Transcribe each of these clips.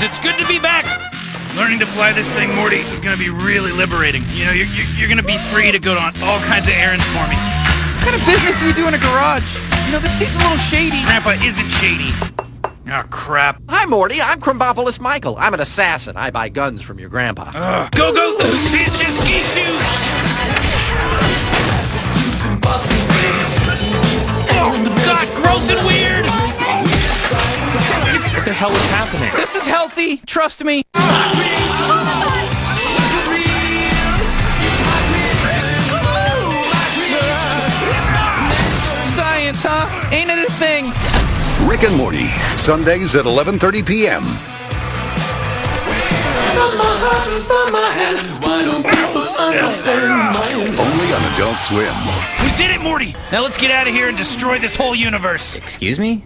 kids. It's good to be back. Learning to fly this thing, Morty, is going to be really liberating. You know, you're going to be free to go on all kinds of errands for me. What kind of business do you do in a garage? You know, this seems a little shady. Grandpa isn't shady. Oh, crap. Hi, Morty. I'm Crumbopoulos Michael. I'm an assassin. I buy guns from your grandpa. Go! Sanchez ski shoes! Oh, God, gross and weird! What the hell is happening? This is healthy. Trust me. Science, huh? Ain't it a thing? Rick and Morty, Sundays at 11:30 p.m. Only on Adult Swim. We did it, Morty! Now let's get out of here and destroy this whole universe. Excuse me?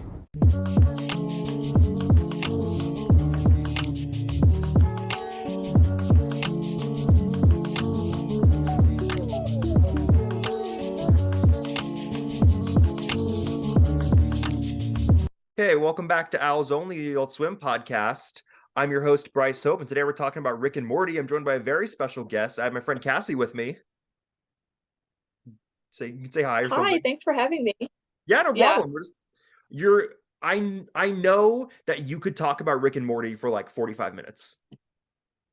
Hey, welcome back to Owls Only, the Adult Swim podcast. I'm your host, Bryce Hope, and today we're talking about Rick and Morty. I'm joined by a very special guest. I have my friend Cassie with me. You can say hi or something. Hi, thanks for having me. Yeah, no problem. I know that you could talk about Rick and Morty for like 45 minutes.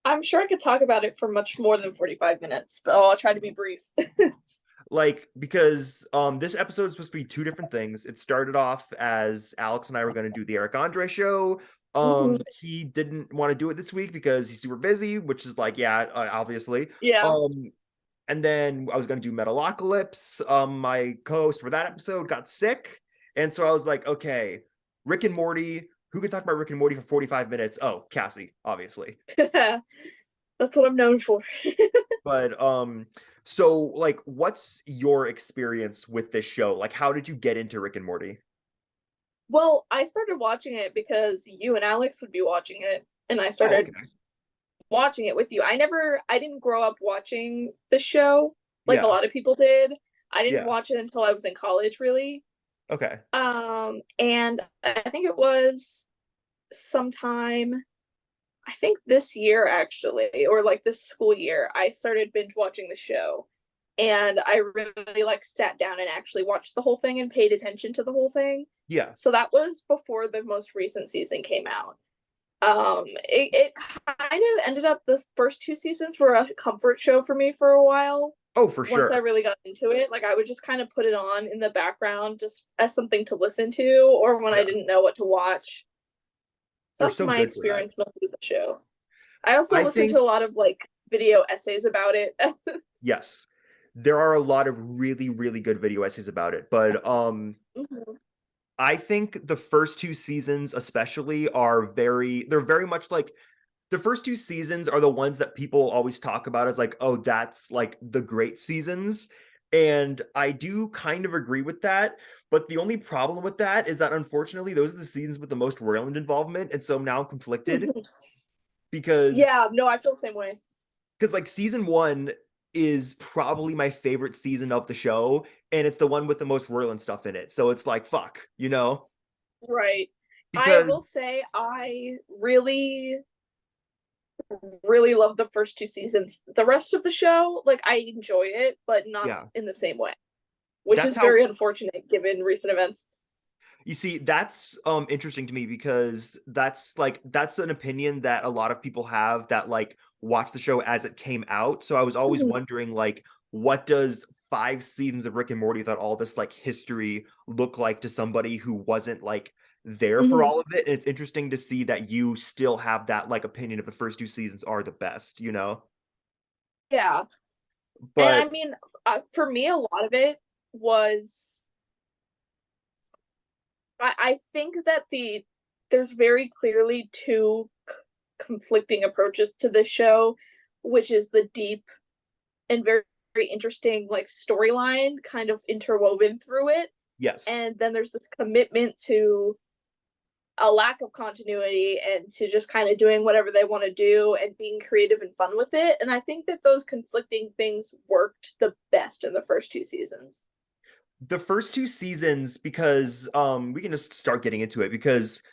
I'm sure I could talk about it for much more than 45 minutes, but I'll try to be brief. Because this episode is supposed to be two different things. It started off as Alex and I were going to do the Eric Andre show. He didn't want to do it this week because he's super busy, which is like, obviously. Yeah. And then I was going to do Metalocalypse. My co-host for that episode got sick. And so I was like, okay, Rick and Morty. Who could talk about Rick and Morty for 45 minutes? Oh, Cassie, obviously. That's what I'm known for. But so like, what's your experience with this show? Like, how did you get into Rick and Morty? Well, I started watching it because you and Alex would be watching it, and I started watching it with you. I didn't grow up watching the show like a lot of people did. I didn't watch it until I was in college, really. Okay. And I think it was sometime, I think this year actually, or like this school year, I started binge watching the show, and I really like sat down and actually watched the whole thing and paid attention to the whole thing. Yeah. So that was before the most recent season came out. It kind of ended up, the first two seasons were a comfort show for me for a while. Oh, for sure. Once I really got into it, like I would just kind of put it on in the background just as something to listen to, or when I didn't know what to watch. So that's my experience with the show. I also listened to a lot of like video essays about it. Yes. There are a lot of really, really good video essays about it. But I think the first two seasons especially they're very much like, the first two seasons are the ones that people always talk about as like, oh, that's like the great seasons. And I do kind of agree with that. But the only problem with that is that unfortunately, those are the seasons with the most Roiland involvement. And so now I'm conflicted because... Yeah, no, I feel the same way. Because like season one is probably my favorite season of the show. And it's the one with the most Roiland stuff in it. So it's like, fuck, you know? Right. Because... I will say I really love the first two seasons. The rest of the show, like I enjoy it, but not in the same way, which is very unfortunate given recent events. You see, that's interesting to me because that's an opinion that a lot of people have that like watch the show as it came out. So I was always wondering like, what does 5 seasons of Rick and Morty without all this like history look like to somebody who wasn't like there for all of it? And it's interesting to see that you still have that like opinion of the first 2 seasons are the best, you know? Yeah. But and I mean, for me, a lot of it was, I think that there's very clearly two conflicting approaches to this show, which is the deep and very, very interesting like storyline kind of interwoven through it. Yes. And then there's this commitment to a lack of continuity and to just kind of doing whatever they want to do and being creative and fun with it. And I think that those conflicting things worked the best in the first 2 seasons. The first 2 seasons, because we can just start getting into it, because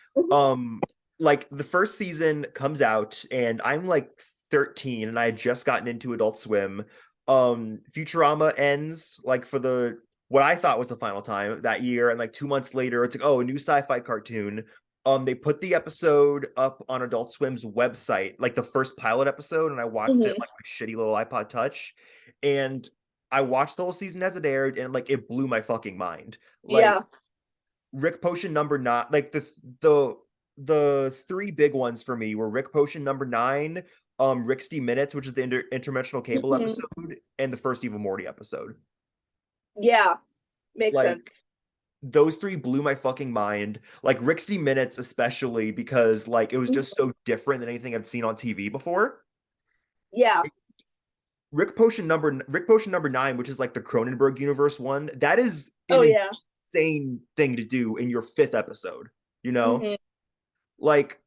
like the first season comes out and I'm like 13 and I had just gotten into Adult Swim. Futurama ends like for the what I thought was the final time that year, and like 2 months later, it's like, oh, a new sci-fi cartoon. They put the episode up on Adult Swim's website, like the first pilot episode, and I watched it Mhm. like my shitty little iPod Touch, and I watched the whole season as it aired, and like it blew my fucking mind. Like Yeah. Rick Potion number 9, like the three big ones for me were Rick Potion number 9, Ricksty Minutes, which is the interdimensional cable Mhm. episode, and the first Evil Morty episode. Yeah. Makes Like sense. those three blew my fucking mind. Like Ricksty Minutes, especially because like it was Mhm. just so different than anything I've seen on TV before. Yeah. Rick Potion number 9, which is like the Cronenberg universe one, that is Oh an yeah. insane thing to do in your fifth episode, you know? Mhm. Like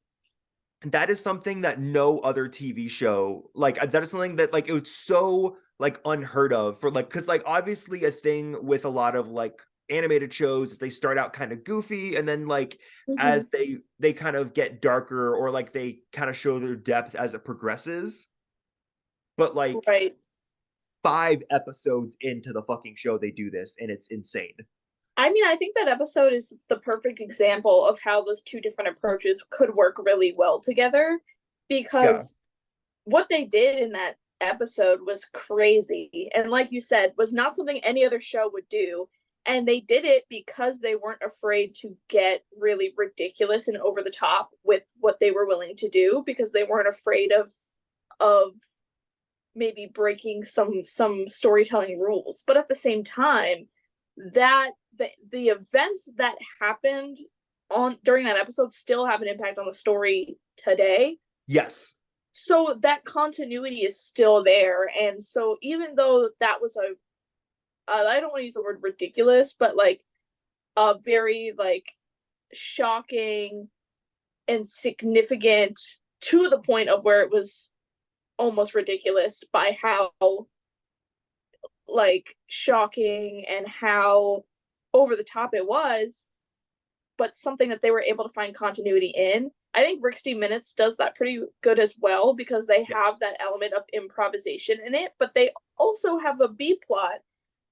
that is something that no other TV show, like that is something that like it was so like unheard of for like, because like obviously a thing with a lot of like animated shows is they start out kind of goofy, and then like Mhm. as they kind of get darker, or like they kind of show their depth as it progresses. But like Right. 5 episodes into the fucking show they do this, and it's insane. I mean, I think that episode is the perfect example of how those two different approaches could work really well together, Yeah. because what they did in that episode was crazy. And like you said, was not something any other show would do. And they did it because they weren't afraid to get really ridiculous and over the top with what they were willing to do, because they weren't afraid of maybe breaking some storytelling rules. But at the same time, that the events that happened on during that episode still have an impact on the story today. Yes. So that continuity is still there. And so even though that was a I don't want to use the word ridiculous, but like a very like shocking and significant, to the point of where it was almost ridiculous by how like shocking and how over the top it was, but something that they were able to find continuity in. I think Ricksty Minutes does that pretty good as well, because they have Yes. that element of improvisation in it, but they also have a B plot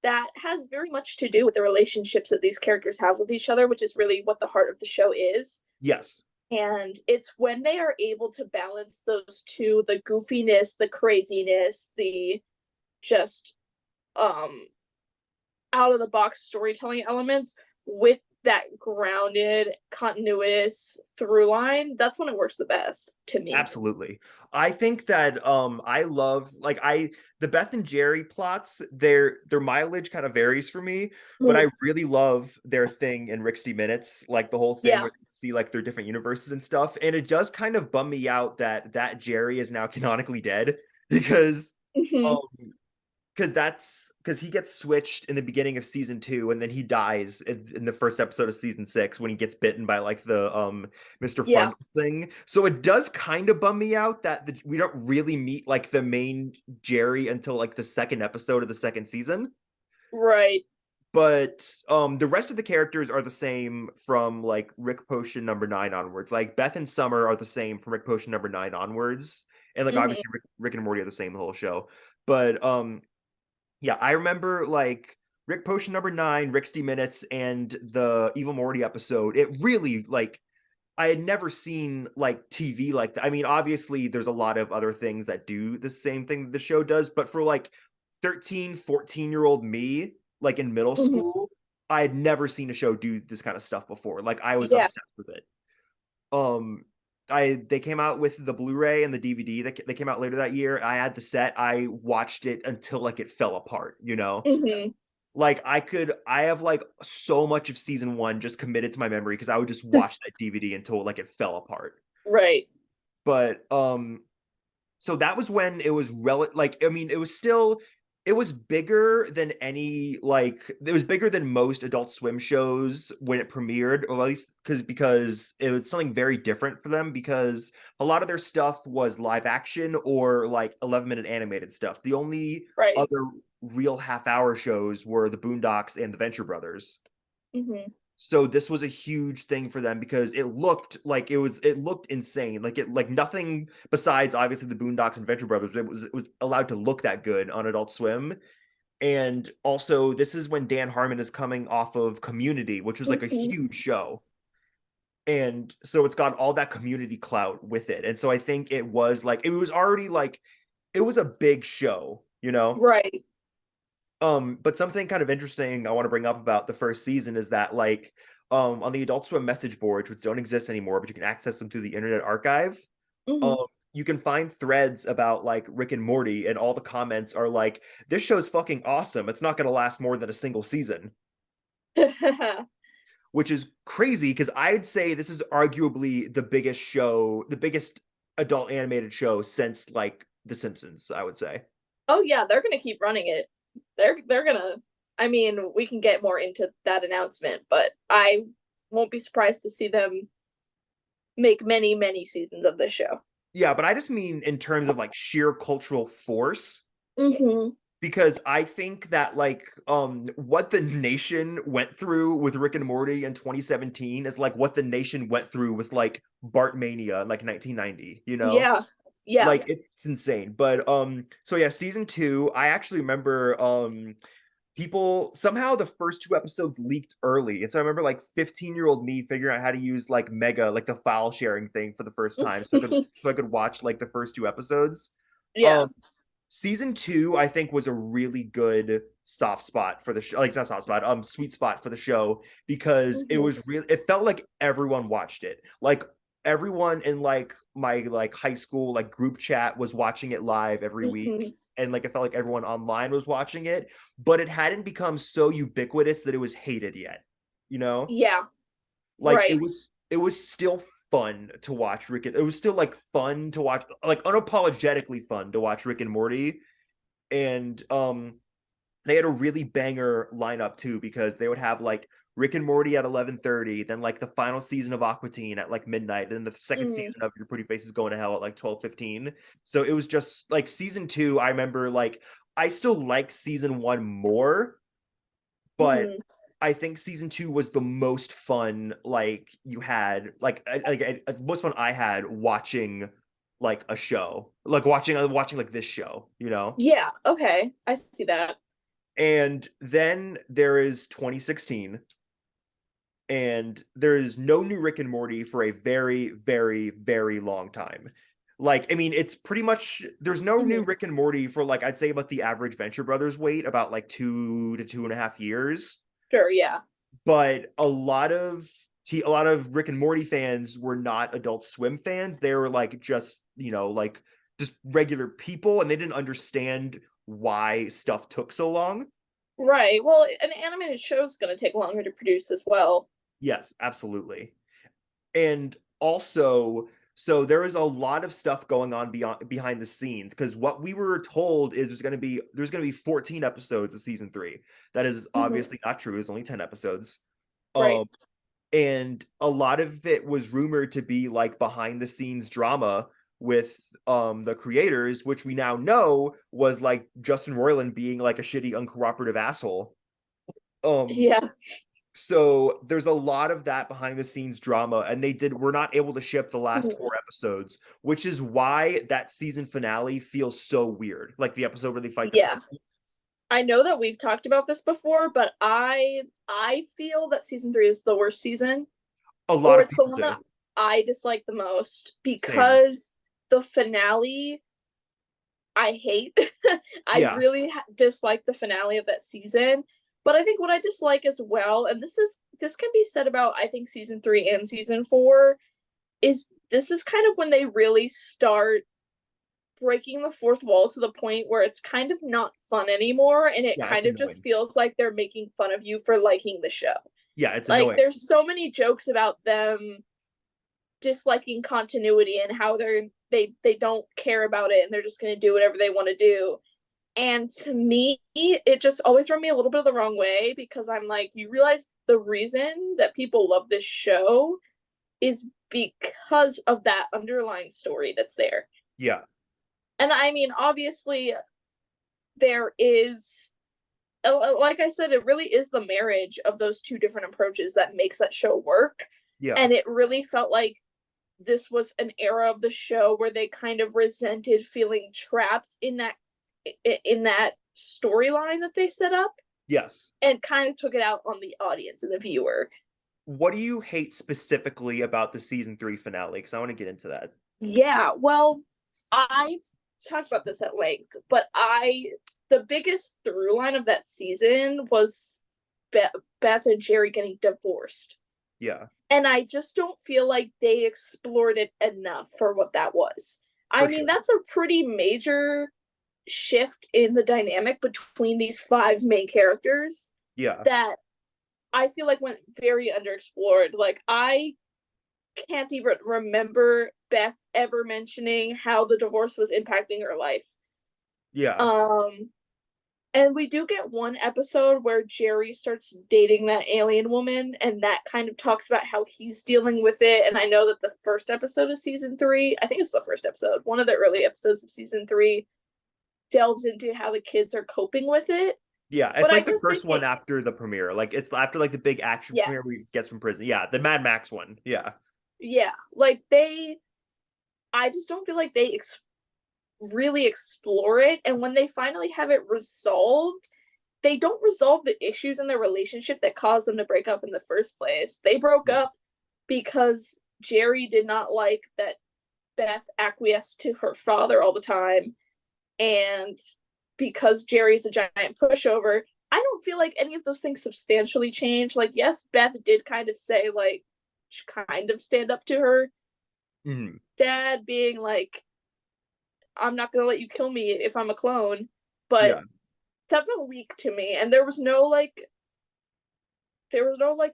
that has very much to do with the relationships that these characters have with each other, which is really what the heart of the show is. Yes. And it's when they are able to balance those two, the goofiness, the craziness, the just um out of the box storytelling elements, with that grounded, continuous through line, that's when it works the best to me. Absolutely. I think that I love like I the Beth and Jerry plots, their mileage kind of varies for me, but Mm. I really love their thing in Ricksty Minutes, like the whole thing Yeah. where you see like their different universes and stuff. And it does kind of bum me out that Jerry is now canonically dead, because Mhm. um because he gets switched in the beginning of season 2, and then he dies in the first episode of season 6 when he gets bitten by like the Mr. Yeah. Fungus thing. So it does kind of bum me out that we don't really meet like the main Jerry until like the second episode of the second season. Right. But the rest of the characters are the same from like Rick Potion number 9 onwards. Like Beth and Summer are the same from Rick Potion number 9 onwards, and like Mhm. obviously Rick and Morty are the same the whole show. But yeah, I remember like Rick Potion number 9, Ricksty Minutes, and the Evil Morty episode. It really like I had never seen like TV like that. I mean, obviously there's a lot of other things that do the same thing that the show does, but for like 13, 14-year-old me, like in middle Mhm. school, I had never seen a show do this kind of stuff before. Like I was Yeah. obsessed with it. Um they came out with the Blu-ray and the DVD that they came out later that year. I had the set. I watched it until like it fell apart, you know? Mhm. Like I have like so much of season 1 just committed to my memory because I would just watch that DVD until like it fell apart. Right. But so that was when it was like I mean it was bigger than any like it was bigger than most Adult Swim shows when it premiered, or at least because it was something very different for them, because a lot of their stuff was live action or like 11-minute animated stuff. The only Right. other real half-hour shows were the Boondocks and the Venture Brothers. Mhm. So this was a huge thing for them because it looked insane. Like nothing besides obviously the Boondocks and Venture Brothers it was allowed to look that good on Adult Swim. And also this is when Dan Harmon is coming off of Community, which was like a Mhm. huge show. And so it's got all that community clout with it. And so I think it was already like it was a big show, you know? Right. But something kind of interesting I want to bring up about the first season is that on the Adult Swim message boards, which don't exist anymore, but you can access them through the Internet Archive, Mhm. you can find threads about like Rick and Morty, and all the comments are like, "This show's fucking awesome. It's not going to last more than a single season," which is crazy because I'd say this is arguably the biggest adult animated show since like The Simpsons, I would say. Oh yeah, they're gonna keep running it. They're gonna. I mean, we can get more into that announcement, but I won't be surprised to see them make many, many seasons of this show. Yeah, but I just mean in terms of like sheer cultural force, Mm-hmm. because I think that what the nation went through with Rick and Morty in 2017 is like what the nation went through with like Bartmania in like 1990, you know? Yeah. Yeah. Like it's insane. But so yeah, season 2, I actually remember people somehow the first 2 episodes leaked early. And so I remember like 15-year-old me figuring out how to use like Mega, like the file sharing thing for the first time so I could watch like the first 2 episodes. Yeah. Um Season 2 I think was a really good soft spot for the show, like not soft spot, sweet spot for the show, because Mm-hmm. it felt like everyone watched it, like everyone in like my like high school like group chat was watching it live every week, Mm-hmm. and like it felt like everyone online was watching it, but it hadn't become so ubiquitous that it was hated yet, you know? Yeah. Like it Right. was it was still fun to watch Rick and it was still like fun to watch, like unapologetically fun to watch Rick and Morty. And they had a really banger lineup too, because they would have like Rick and Morty at 11:30, then like the final season of Aqua Teen at like midnight, and then the second Mm. season of Your Pretty Face is Going to Hell at like 12:15. So it was just like season 2, I remember like I still like season 1 more, but Mm-hmm. I think season 2 was the most fun like you had most fun I had watching like a show, like watching like this show, you know? Yeah. Okay. I see that. And then there is 2016, and there is no new Rick and Morty for a very, very, very long time. Like, I mean, it's pretty much there's no new Mm-hmm. Rick and Morty for like I'd say about the average Venture Brothers wait, about like 2 to 2.5 years. Sure. Yeah. But a lot of Rick and Morty fans were not Adult Swim fans. They were like just, like just regular people, and they didn't understand why stuff took so long. Right. Well, an animated show is going to take longer to produce as well. Yes, absolutely. And also, so there is a lot of stuff going on behind the scenes, because what we were told is there's going to be 14 episodes of season 3. That is Mm-hmm. obviously not true. It's only 10 episodes. Right. Um and a lot of it was rumored to be like behind the scenes drama with the creators, which we now know was like Justin Roiland being like a shitty uncooperative asshole. Um Yeah. so there's a lot of that behind the scenes drama, and we're not able to ship the last Mhm. 4 episodes, which is why that season finale feels so weird, like the episode where they fight the Yeah. president. I know that we've talked about this before, but I feel that season 3 is the worst season, A lot or of it's the people one do. that I dislike the most Same. because the finale I hate. I Yeah. really dislike the finale of that season. But I think what I dislike as well, and this can be said about I think season 3 and season 4, is this is kind of when they really start breaking the fourth wall to the point where it's kind of not fun anymore, and it Yeah, it's kind of just annoying. feels like they're making fun of you for liking the show. Yeah, it's Like annoying. there's so many jokes about them disliking continuity and how they don't care about it and they're just going to do whatever they want to do. And to me, it just always rubbed me a little bit of the wrong way, because I'm like, you realize the reason that people love this show is because of that underlying story that's there. Yeah. And I mean, obviously, there is like I said, it really is the marriage of those two different approaches that makes that show work. Yeah. And it really felt like this was an era of the show where they kind of resented feeling trapped in that storyline that they set up, Yes. and kind of took it out on the audience and the viewer. What do you hate specifically about the season 3 finale? Because I want to get into that. Yeah, well, I've talked about this at length, but the biggest through line of that season was Beth and Jerry getting divorced. Yeah. And I just don't feel like they explored it enough for what that was. I mean, that's a pretty major shift in the dynamic between these 5 main characters. Yeah. That I feel like went very underexplored. Like, I can't even remember Beth ever mentioning how the divorce was impacting her life. Yeah. And we do get one episode where Jerry starts dating that alien woman, and that kind of talks about how he's dealing with it. And I know that the first episode of season 3, I think it's the first episode, one of the early episodes of season 3, delves into how the kids are coping with it. Yeah, it's But like the first one after the premiere. Like, it's after like the big action premiere where he gets from prison. Yeah, the Mad Max one. Yeah. Yeah, like I just don't feel like they really explore it. And when they finally have it resolved, they don't resolve the issues in their relationship that caused them to break up in the first place. They broke up because Jerry did not like that Beth acquiesced to her father all the time, and because Jerry's a giant pushover. I don't feel like any of those things substantially changed. Like, yes, Beth did kind of say, like, kind of stand up to her dad, being like, I'm not gonna let you kill me if I'm a clone. But that felt weak to me, and there was no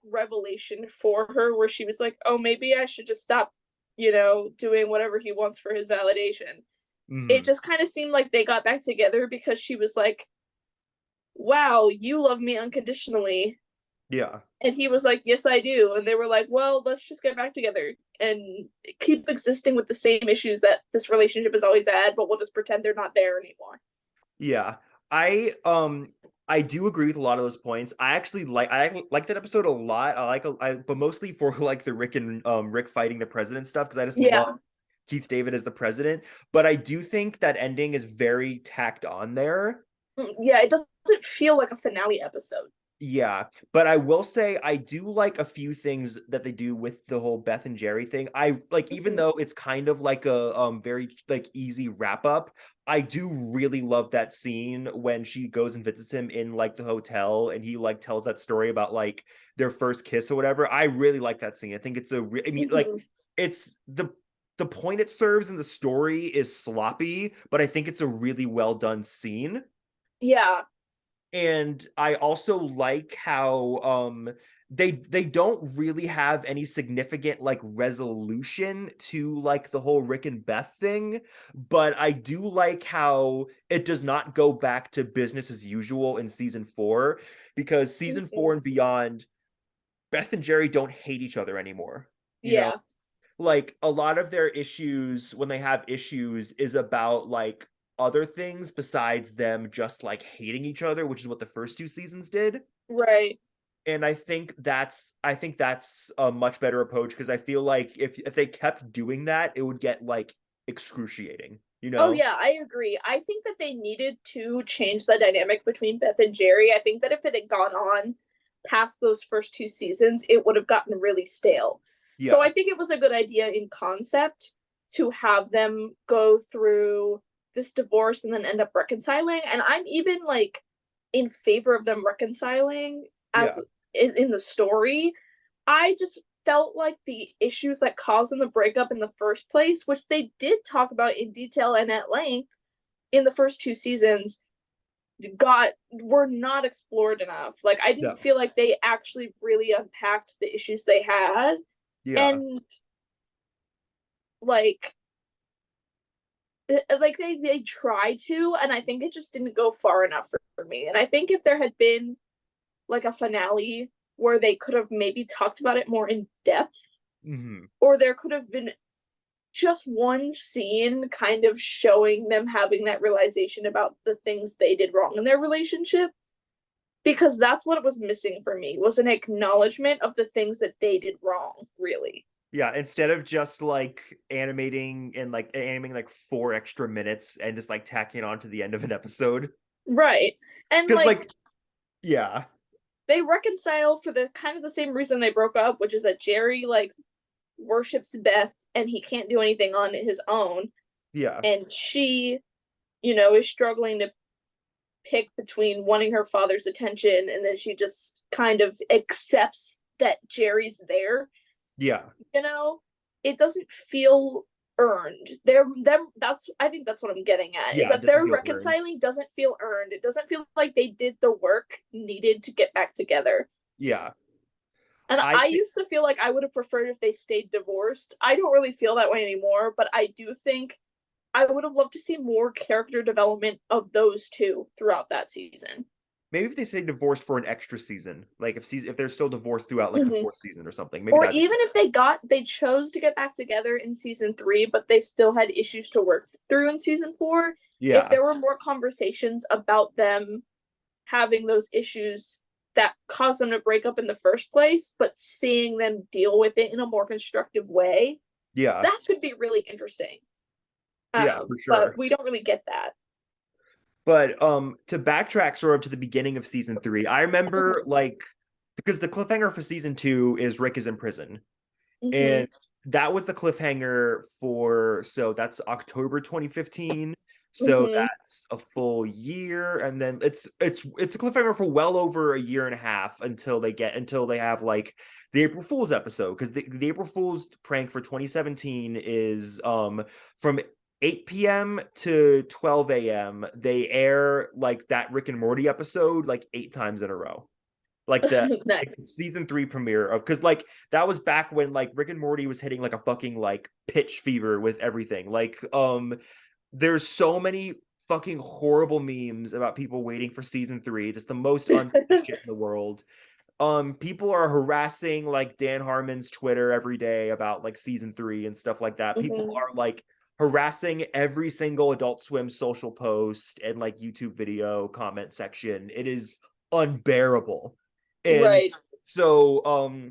revelation for her where she was like, oh, maybe I should just stop, doing whatever he wants for his validation. It just kind of seemed like they got back together because she was like, wow, you love me unconditionally. Yeah. And he was like, yes, I do. And they were like, well, let's just get back together and keep existing with the same issues that this relationship has always had, but we'll just pretend they're not there anymore. Yeah. I do agree with a lot of those points. I like that episode a lot. But mostly for like the Rick fighting the president stuff, because I just love Keith David as the president. But I do think that ending is very tacked on there. Yeah, it doesn't feel like a finale episode. Yeah, but I will say I do like a few things that they do with the whole Beth and Jerry thing. I like, even though it's kind of like a very like easy wrap up, I do really love that scene when she goes and visits him in like the hotel, and he like tells that story about like their first kiss or whatever. I really like that scene. I think it's like, it's the point it serves in the story is sloppy, but I think it's a really well done scene. Yeah. And I also like how they don't really have any significant like resolution to like the whole Rick and Beth thing, but I do like how it does not go back to business as usual in season 4, because season 4 and beyond, Beth and Jerry don't hate each other anymore. You know? Like, a lot of their issues, when they have issues, is about like other things besides them just like hating each other, which is what the first 2 seasons did. Right. And I think that's a much better approach, because I feel like if they kept doing that, it would get like excruciating, Oh yeah, I agree. I think that they needed to change the dynamic between Beth and Jerry. I think that if it had gone on past those first 2 seasons, it would have gotten really stale. Yeah. So I think it was a good idea in concept to have them go through this divorce and then end up reconciling. And I'm even like in favor of them reconciling as in the story. I just felt like the issues that caused them to break up in the first place, which they did talk about in detail and at length in the first 2 seasons, were not explored enough. Like, I didn't feel like they actually really unpacked the issues they had. And like they tried to, and I think it just didn't go far enough for me. And I think if there had been like a finale where they could have maybe talked about it more in depth, or there could have been just one scene kind of showing them having that realization about the things they did wrong in their relationship, because that's what it was missing for me, was an acknowledgement of the things that they did wrong, really. Yeah, instead of just like animating and like animating like 4 extra minutes and just like tacking it on to the end of an episode. Right. And Because like yeah. they reconcile for the kind of the same reason they broke up, which is that Jerry like worships Beth and he can't do anything on his own. Yeah. And she, is struggling to pick between wanting her father's attention, and then she just kind of accepts that Jerry's there. Yeah. It doesn't feel earned. I think that's what I'm getting at. Yeah, is that their reconciling doesn't feel earned. It doesn't feel like they did the work needed to get back together. Yeah. And I used to feel like I would have preferred if they stayed divorced. I don't really feel that way anymore, but I do think I would have loved to see more character development of those two throughout that season. Maybe if they stay divorced for an extra season, like if they're still divorced throughout like the fourth season or something. Maybe or even if they chose to get back together in season 3, but they still had issues to work through in season 4. Yeah. If there were more conversations about them having those issues that caused them to break up in the first place, but seeing them deal with it in a more constructive way, yeah, that could be really interesting. Yeah, for sure. But we don't really get that. But to backtrack sort of to the beginning of season 3, I remember like because the cliffhanger for season 2 is Rick is in prison. And that was the cliffhanger so that's October 2015. So that's a full year, and then it's a cliffhanger for well over a year and a half until they have like the April Fool's episode, because the April Fool's prank for 2017 is from 8 p.m. to 12 a.m. they air like that Rick and Morty episode like 8 times in a row. Like the nice. like season 3 premiere of, because like that was back when like Rick and Morty was hitting like a fucking like pitch fever with everything. Like there's so many fucking horrible memes about people waiting for season 3. Just the most unfair shit in the world. People are harassing like Dan Harmon's Twitter every day about like season 3 and stuff like that. People are like harassing every single Adult Swim social post and like YouTube video comment section. It is unbearable. And right. So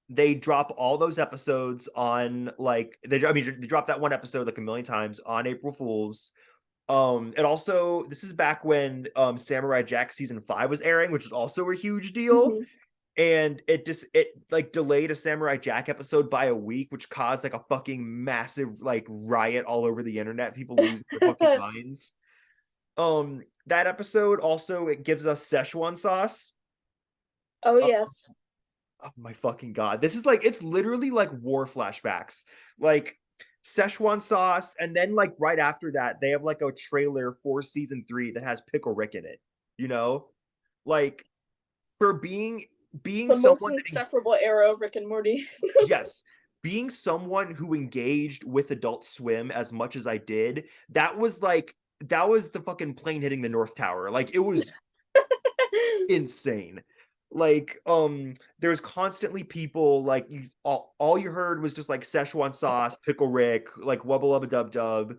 they drop all those episodes on like they drop that one episode like a million times on April Fools. And also this is back when Samurai Jack season 5 was airing, which was also a huge deal. And it like delayed a Samurai Jack episode by a week, which caused like a fucking massive like riot all over the internet. People losing their fucking minds. That episode also, it gives us Szechuan sauce. Oh yes. Oh my fucking god. This is like, it's literally like war flashbacks. Like Szechuan sauce, and then like right after that, they have like a trailer for season 3 that has Pickle Rick in it. Like for being the someone most insufferable era of Rick and Morty. yes, being someone who engaged with Adult Swim as much as I did, that was the fucking plane hitting the North Tower. Like it was insane. Like there's constantly people like all you heard was just like Szechuan sauce, Pickle Rick, like wubba lubba dub dub.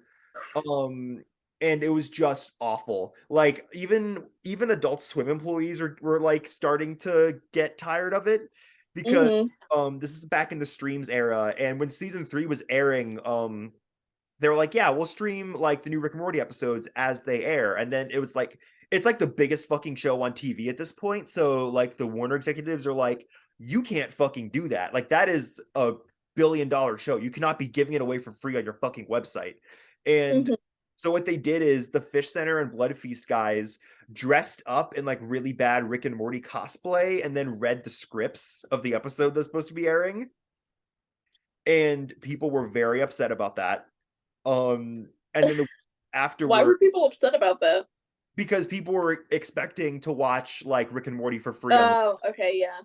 And it was just awful. Like even Adult Swim employees were like starting to get tired of it, because this is back in the streams era, and when season 3 was airing, they were like, yeah, we'll stream like the new Rick and Morty episodes as they air. And then it was like, it's like the biggest fucking show on TV at this point. So like the Warner executives are like, you can't fucking do that. Like that is a $1 billion show. You cannot be giving it away for free on your fucking website. And so what they did is the Fish Center and Blood Feast guys dressed up in like really bad Rick and Morty cosplay and then read the scripts of the episode that's supposed to be airing. And people were very upset about that. And then afterward, why were people upset about that? Because people were expecting to watch like Rick and Morty for free. Oh, okay, yeah.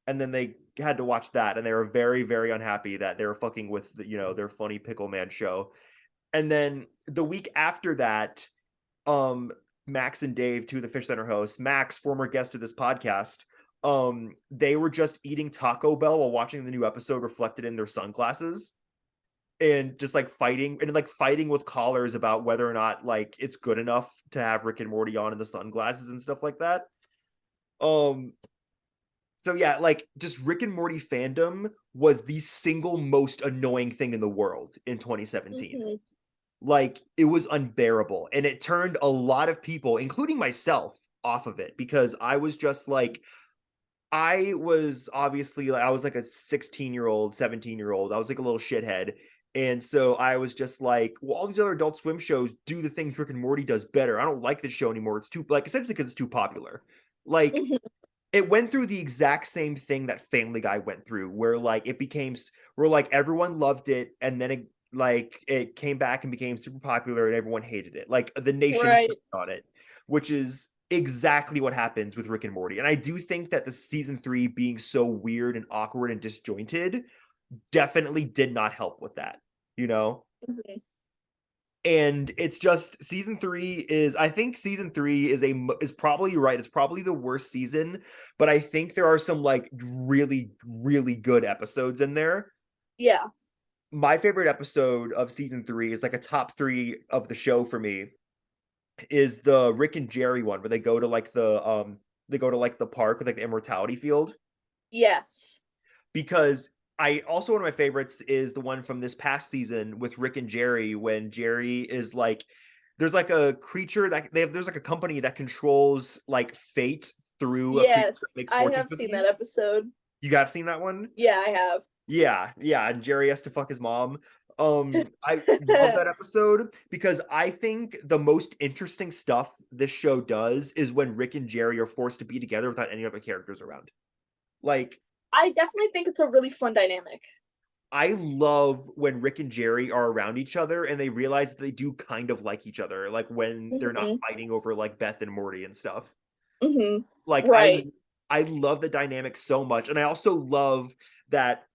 And then they had to watch that, and they were very, very unhappy that they were fucking with their funny Pickle Man show. And then the week after that, Max and Dave, two of the Fish Center hosts, Max, former guest of this podcast, they were just eating Taco Bell while watching the new episode reflected in their sunglasses. And just like fighting with callers about whether or not like it's good enough to have Rick and Morty on in the sunglasses and stuff like that. Um, so yeah, like just Rick and Morty fandom was the single most annoying thing in the world in 2017. Mhm. Like it was unbearable, and it turned a lot of people, including myself, off of it because I was just like, I was obviously like, I was like a 16-year-old, 17-year-old. I was like a little shithead. And so I was just like, well, all these other Adult Swim shows do the things Rick and Morty does better. I don't like this show anymore. It's too, like, essentially because it's too popular. Like, Mhm. it went through the exact same thing that Family Guy went through, where like it became, where like everyone loved it, and then it came back and became super popular, and everyone hated it. Like the nation Right. turned on it, which is exactly what happens with Rick and Morty. And I do think that the season 3 being so weird and awkward and disjointed definitely did not help with that, you know? Mhm. And it's just season 3 is, I think season 3 is probably, you're right, it's probably the worst season, but I think there are some like really really good episodes in there. Yeah. My favorite episode of season 3 is like a top 3 of the show for me, is the Rick and Jerry one where they go to like the park with like the immortality field. Yes. Because I also, one of my favorites is the one from this past season with Rick and Jerry, when Jerry is like, there's like a creature that there's like a company that controls like fate through a creature that Yes. makes I fortune have seen that cookies. episode. You have seen that one? Yeah, I have. Yeah, yeah, and Jerry has to fuck his mom. I love that episode because I think the most interesting stuff this show does is when Rick and Jerry are forced to be together without any other characters around. Like, I definitely think it's a really fun dynamic. I love when Rick and Jerry are around each other and they realize that they do kind of like each other, like when they're not Mhm. fighting over like Beth and Morty and stuff. Mhm. Like Right. I love the dynamic so much, and I also love that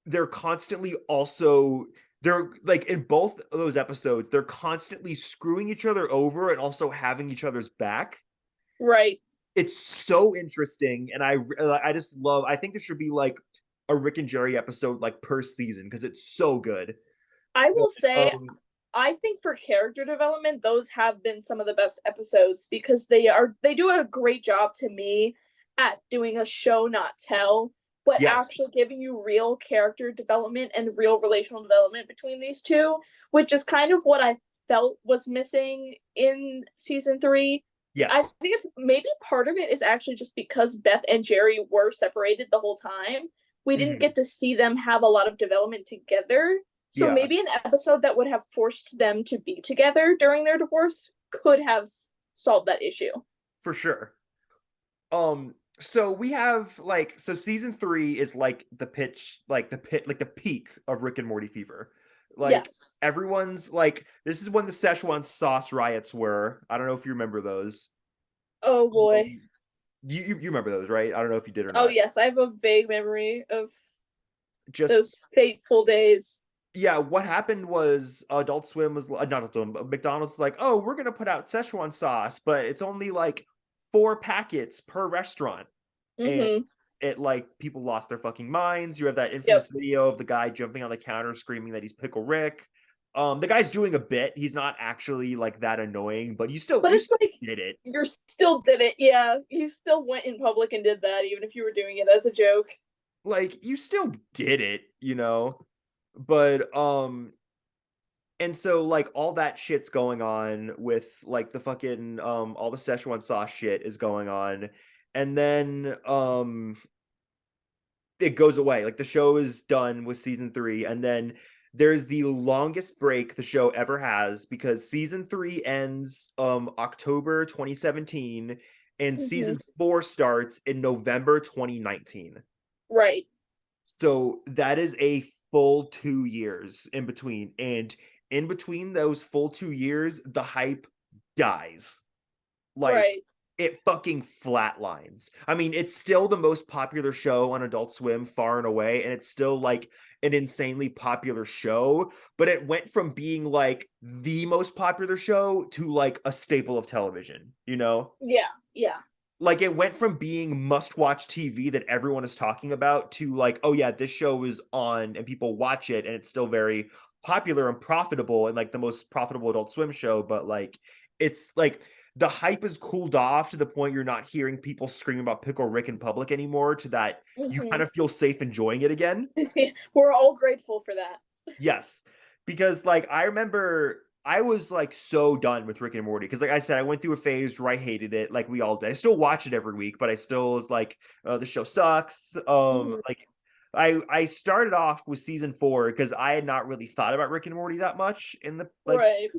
they're constantly also, they're like in both of those episodes they're constantly screwing each other over and also having each other's back. Right. It's so interesting, and I just love, I think there should be like a Rick and Jerry episode like per season because it's so good. I will say um I think for character development, those have been some of the best episodes because they do a great job to me at doing a show not tell, but yes, actually giving you real character development and real relational development between these two, which is kind of what I felt was missing in season 3. I yes. think it's maybe part of it is actually just because Beth and Jerry were separated the whole time. We didn't Mhm. get to see them have a lot of development together, so Yeah, maybe an episode that would have forced them to be together during their divorce could have solved that issue. for sure. So we have like, so season 3 is like the pitch, like the peak of Rick and Morty fever. Like Yes. everyone's like, this is when the Szechuan sauce riots were. I don't know if you remember those. Oh boy. Um, you remember those, right? I don't know if you did or Oh not. yes, I have a vague memory of Just, those fateful days. yeah, what happened was Adult Swim was not Adult Swim, but McDonald's was like, oh, we're gonna put out Szechuan sauce, but it's only like 4 packets per restaurant. And Mm-hmm. it, like, people lost their fucking minds. You have that Yep. infamous video of the guy jumping on the counter screaming that he's Pickle Rick. The guy's doing a bit. He's not actually like that annoying, but But you it's still like did it. you still did it. Yeah, you still went in public and did that, even if you were doing it as a joke. Like, you still did it, you know? But and so like all that shit's going on with like the fucking all the Szechuan sauce shit is going on. And then it goes away. Like the show is done with season 3, and then there's the longest break the show ever has because season 3 ends October 2017 and Mm-hmm. season 4 starts in November 2019. Right. So that is a full 2 years in between, and in between those full 2 years the hype dies. Like, Right. it fucking flatlines. I mean, it's still the most popular show on Adult Swim far and away, and it's still like an insanely popular show, but it went from being like the most popular show to like a staple of television, you know? Yeah. Yeah. Like it went from being must-watch TV that everyone is talking about to like, oh yeah, this show is on and people watch it and it's still very popular and profitable and like the most profitable Adult Swim show, but like it's like the hype has cooled off to the point you're not hearing people scream about Pickle Rick in public anymore, to that you kind of feel safe enjoying it again. We're all grateful for that. Yes, because like I remember I was like so done with Rick and Morty because like I said, I went through a phase where I hated it, like we all did. I still watch it every week, but I still was like, the show sucks. Like I started off with season 4 because I had not really thought about Rick and Morty that much in the like Right.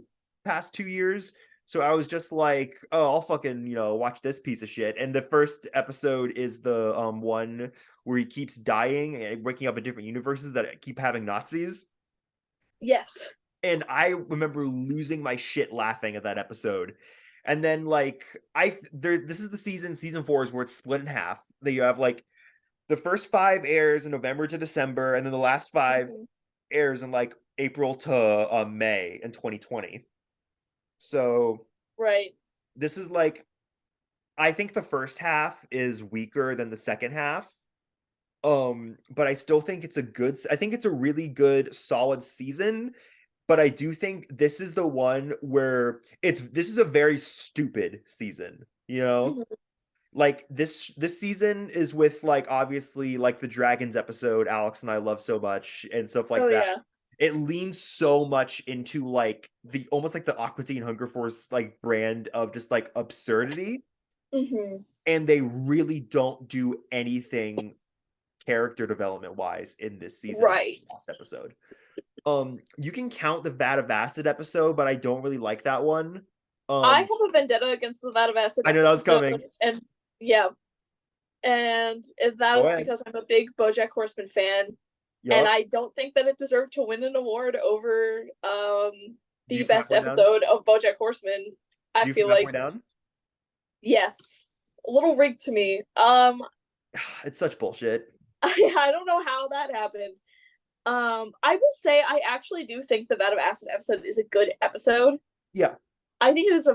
past 2 years. So I was just like, oh, I'll fucking, watch this piece of shit. And the first episode is the one where he keeps dying and waking up in different universes that keep having Nazis. Yes. And I remember losing my shit laughing at that episode. And then like this is the season 4 is where it's split in half. That you have like the first 5 airs in November to December, and then the last 5 airs in like April to May in 2020. So right. This is like, I think the first half is weaker than the second half. But I still think I think it's a really good, solid season. But I do think this is the one where this is a very stupid season, Like this season is with like obviously like the Dragons episode Alex and I love so much and stuff like that. Yeah. It leans so much into like the almost like the Aqua Teen Hunger Force like brand of just like absurdity. And they really don't do anything character development wise in this season. Right. Last episode. You can count the Vat of Acid episode, but I don't really like that one. I have a vendetta against the Vat of Acid. I know that was coming. And yeah. And that was because I'm a big BoJack Horseman fan. Yep. And I don't think that it deserved to win an award over the best episode of BoJack Horseman. I feel like yes, a little rigged to me. It's such bullshit. I don't know how that happened. I will say I actually do think the Vat of Acid episode is a good episode. Yeah. I think it is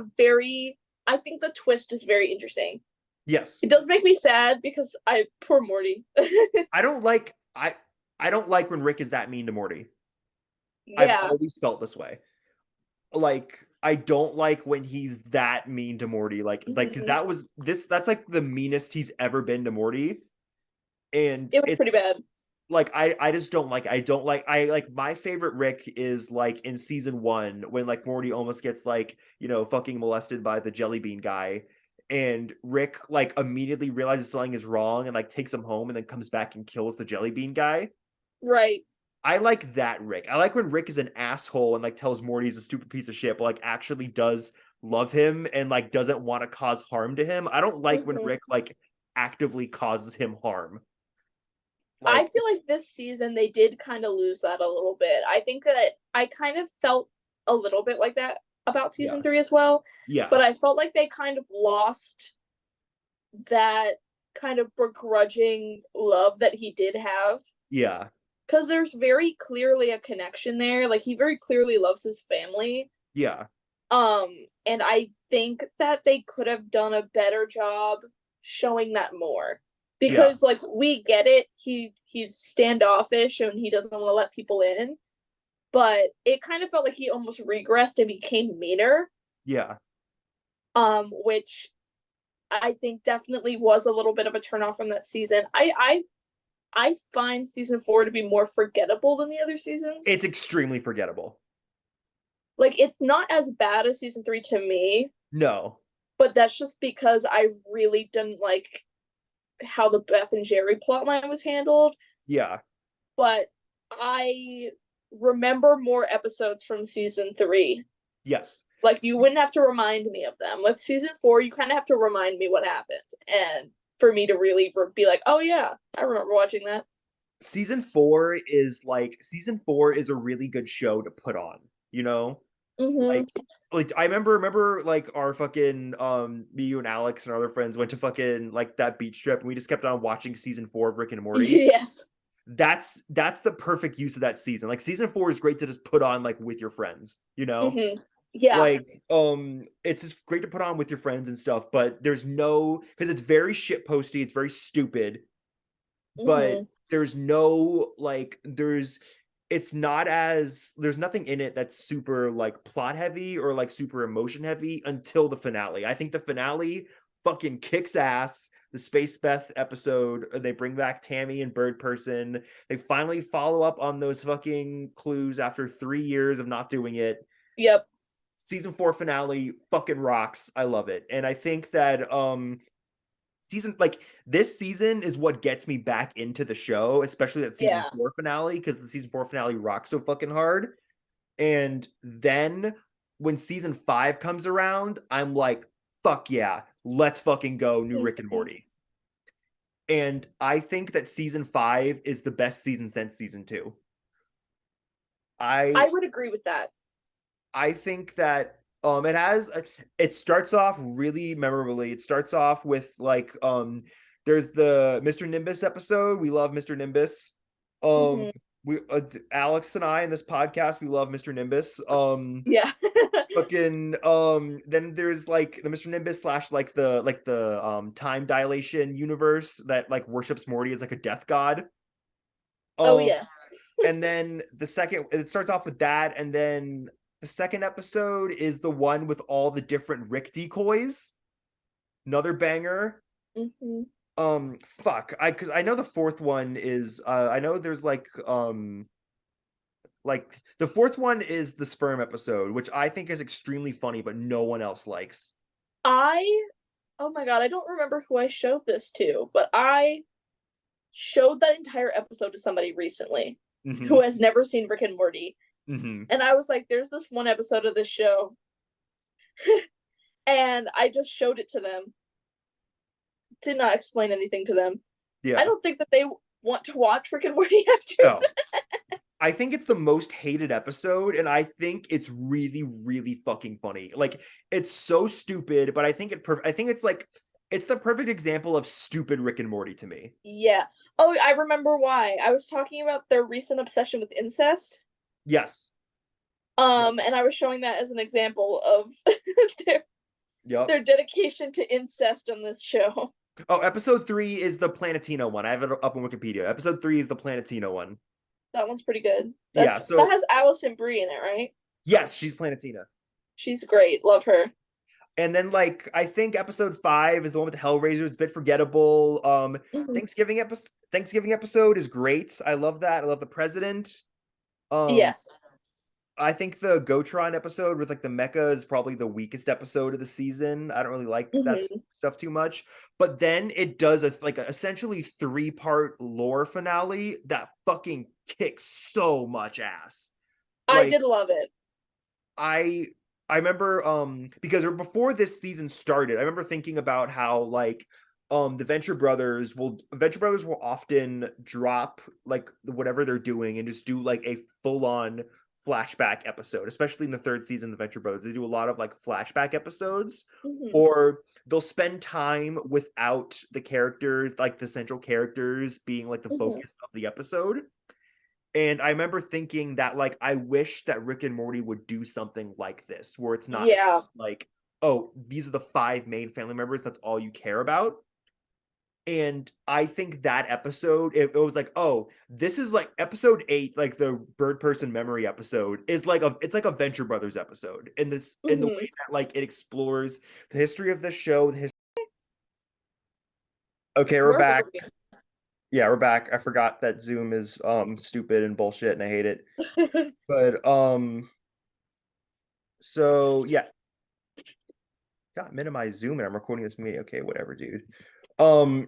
I think the twist is very interesting. Yes. It does make me sad because poor Morty. I don't like when Rick is that mean to Morty. Yeah. I've always felt this way. Like, I don't like when he's that mean to Morty. Like, cause that's like the meanest he's ever been to Morty. And it was pretty bad. Like, I just don't like, my favorite Rick is like in season 1 when like Morty almost gets like, fucking molested by the jelly bean guy. And Rick like immediately realizes something is wrong and like takes him home and then comes back and kills the jelly bean guy. Right. I like that Rick. I like when Rick is an asshole and like tells Morty he's a stupid piece of shit, but like actually does love him and like doesn't want to cause harm to him. I don't like when Rick like actively causes him harm. Like, I feel like this season they did kind of lose that a little bit. I think that I kind of felt a little bit like that about season 3 as well. Yeah. But I felt like they kind of lost that kind of begrudging love that he did have. Yeah. Because there's very clearly a connection there. Like, he very clearly loves his family. Yeah. And I think that they could have done a better job showing that more. Because, like, we get it. He's standoffish and he doesn't want to let people in. But it kind of felt like he almost regressed and became meaner. Yeah. Which I think definitely was a little bit of a turnoff from that season. I find season 4 to be more forgettable than the other seasons. It's extremely forgettable. Like, it's not as bad as season 3 to me. No. But that's just because I really didn't like how the Beth and Jerry plotline was handled. Yeah. But I remember more episodes from season 3. Yes. Like, you wouldn't have to remind me of them. With season 4, you kind of have to remind me what happened. And for me to really be like, oh yeah, I remember watching that. Season 4 is a really good show to put on, Like I remember like our fucking me, you and Alex and our other friends went to fucking like that beach trip and we just kept on watching season 4 of Rick and Morty. Yes. That's the perfect use of that season. Like season 4 is great to just put on like with your friends, Yeah. Like it's just great to put on with your friends and stuff, but there's no, because it's very shit posty, it's very stupid, but there's no like it's not as there's nothing in it that's super like plot heavy or like super emotion heavy until the finale. I think the finale fucking kicks ass. The Space Beth episode, they bring back Tammy and Bird Person. They finally follow up on those fucking clues after 3 years of not doing it. Yep. Season 4 finale fucking rocks. I love it. And I think that this season is what gets me back into the show, especially that season 4 finale, because the season 4 finale rocks so fucking hard. And then when season 5 comes around, I'm like, fuck yeah, let's fucking go, new Rick and Morty. And I think that season 5 is the best season since season 2. I would agree with that. I think that it starts off really memorably. It starts off with like there's the Mr. Nimbus episode. We love Mr. Nimbus. We Alex and I in this podcast, we love Mr. Nimbus. Yeah. Fucking then there's like the Mr. Nimbus / like the time dilation universe that like worships Morty as like a death god. Oh yes. And then it starts off with that, and then the second episode is the one with all the different Rick decoys. Another banger. Because I know the fourth one is I know there's like the fourth one is the sperm episode, which I think is extremely funny, but no one else likes. Oh my god, I don't remember who I showed this to, but I showed that entire episode to somebody recently who has never seen Rick and Morty. And I was like, there's this one episode of this show. And I just showed it to them. Did not explain anything to them. Yeah. I don't think that they want to watch Rick and Morty after that. I think it's the most hated episode, and I think it's really, really fucking funny. Like, it's so stupid, but I think it's like it's the perfect example of stupid Rick and Morty to me. Yeah. Oh, I remember why. I was talking about their recent obsession with incest. Yes. And I was showing that as an example of their dedication to incest on this show. Oh, episode 3 is the Planetino one. I have it up on Wikipedia. Episode 3 is the Planetino one. That one's pretty good. That has Allison Brie in it, right? Yes, she's Planetina. She's great. Love her. And then, like, I think episode 5 is the one with the Hellraisers, a bit forgettable. Thanksgiving episode is great. I love that. I love the president. Yes. I think the Gotron episode with like the mecha is probably the weakest episode of the season. I don't really like that stuff too much. But then it does a essentially 3-part lore finale that fucking kicks so much ass. I did love it. I remember because before this season started, I remember thinking about how like the Venture Brothers will often drop like whatever they're doing and just do like a full-on flashback episode, especially in the 3rd season of the Venture Brothers. They do a lot of like flashback episodes, or they'll spend time without the characters, like the central characters being like the focus of the episode. And I remember thinking that like I wish that Rick and Morty would do something like this, where it's not like, oh, these are the 5 main family members, that's all you care about. And I think that episode, it was like, oh, this is like episode 8, like the Bird Person memory episode is like it's like a Venture Brothers episode in this in the way that like it explores the history of the show. Okay, we're back. Yeah, we're back. I forgot that Zoom is stupid and bullshit and I hate it. But so yeah. Got minimize Zoom and I'm recording this meeting. Okay, whatever, dude. I'm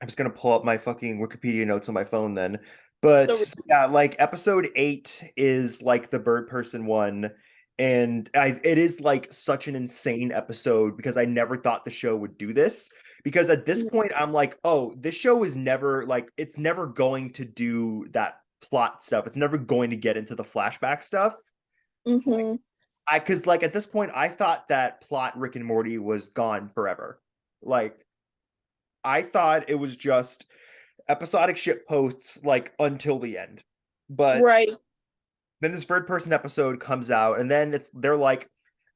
just gonna pull up my fucking Wikipedia notes on my phone then. But yeah, like episode 8 is like the Bird Person one, and it is like such an insane episode because I never thought the show would do this. Because at this point, I'm like, oh, this show is never like it's never going to do that plot stuff. It's never going to get into the flashback stuff. Because like at this point, I thought that plot Rick and Morty was gone forever. Like, I thought it was just episodic shit posts like until the end. But then this Bird Person episode comes out, and then they're like,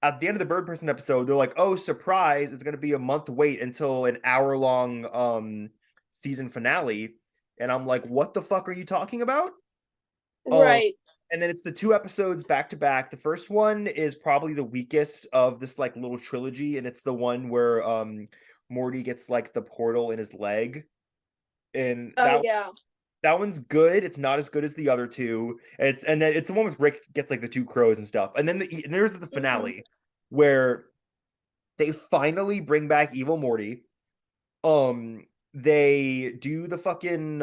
at the end of the Bird Person episode, they're like, oh, surprise, it's gonna be a month wait until an hour-long season finale. And I'm like, what the fuck are you talking about? Right. And then it's the 2 episodes back to back. The first one is probably the weakest of this like little trilogy, and it's the one where Morty gets like the portal in his leg. And Oh yeah. that one's good. It's not as good as the other two. And then it's the one with Rick gets like the 2 crows and stuff. And then and there's the finale where they finally bring back Evil Morty. They do the fucking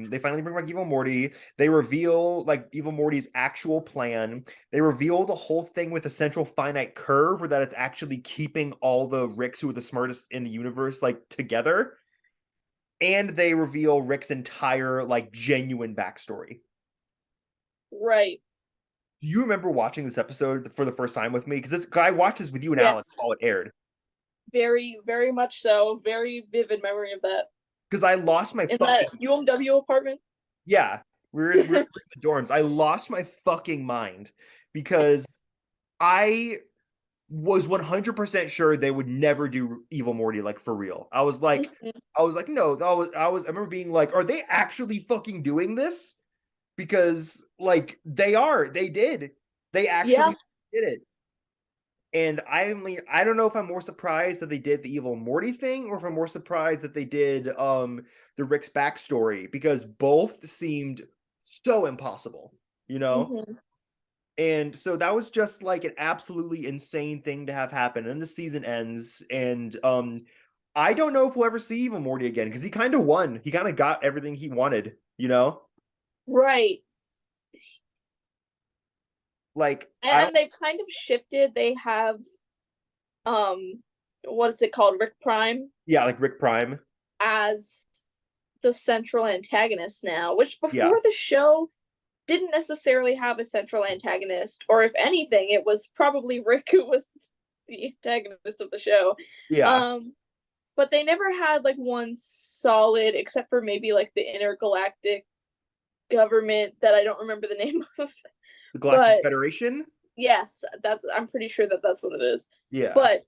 they finally bring back Evil Morty. They reveal like Evil Morty's actual plan. They reveal the whole thing with the central finite curve, or that it's actually keeping all the Ricks who are the smartest in the universe like together. And they reveal Rick's entire like genuine backstory. Right. Do you remember watching this episode for the first time with me? Because this guy watched this with you and Yes. Alan while it aired. Very, very much so. Very vivid memory of that. Because I lost my In fucking... that UMW apartment? Yeah. We're in the dorms. I lost my fucking mind because I was 100% sure they would never do Evil Morty like for real. I was like, no, I remember being like, are they actually fucking doing this? Because like they did. They actually did it. And I don't know if I'm more surprised that they did the Evil Morty thing, or if I'm more surprised that they did the Rick's backstory, because both seemed so impossible, you know? Mm-hmm. And so that was just like an absolutely insane thing to have happen. And the season ends, and I don't know if we'll ever see Evil Morty again, because he kind of won. He kind of got everything he wanted, you know? Right. Like, and they've kind of shifted. They have what is it called, Rick Prime? Yeah, like Rick Prime as the central antagonist now, which before the show didn't necessarily have a central antagonist, or if anything, it was probably Rick who was the antagonist of the show. But they never had like one solid, except for maybe like the intergalactic government that I don't remember the name of. The Galactic Federation? Yes, I'm pretty sure that's what it is. Yeah. But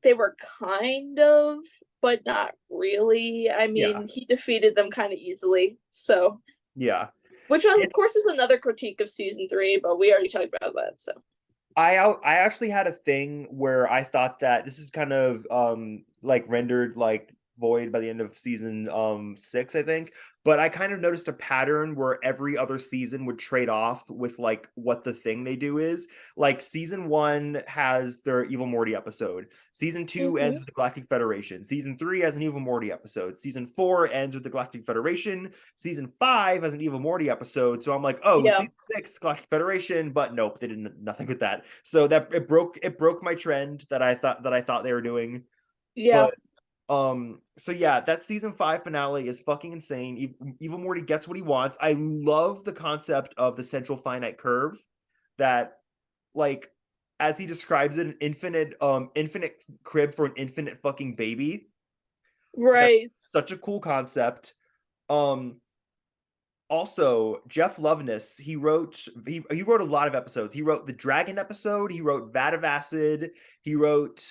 they were kind of, but not really. I mean, he defeated them kind of easily. So yeah. Which of course is another critique of season 3, but we already talked about that. So I actually had a thing where I thought that this is kind of like rendered like void by the end of season 6, I think. But I kind of noticed a pattern where every other season would trade off with like what the thing they do is. Like season 1 has their Evil Morty episode. Season 2 ends with the Galactic Federation. Season 3 has an Evil Morty episode. Season 4 ends with the Galactic Federation. Season 5 has an Evil Morty episode. So I'm like, oh, season 6 Galactic Federation, but nope, they did nothing with that. So that it broke my trend that I thought they were doing. Yeah. But, so yeah, that season 5 finale is fucking insane. Evil Morty gets what he wants. I love the concept of the central finite curve, that like as he describes it, an infinite crib for an infinite fucking baby. Right. That's such a cool concept. Also, Jeff Loveness, he wrote a lot of episodes. He wrote the Dragon episode, he wrote Vat of Acid, he wrote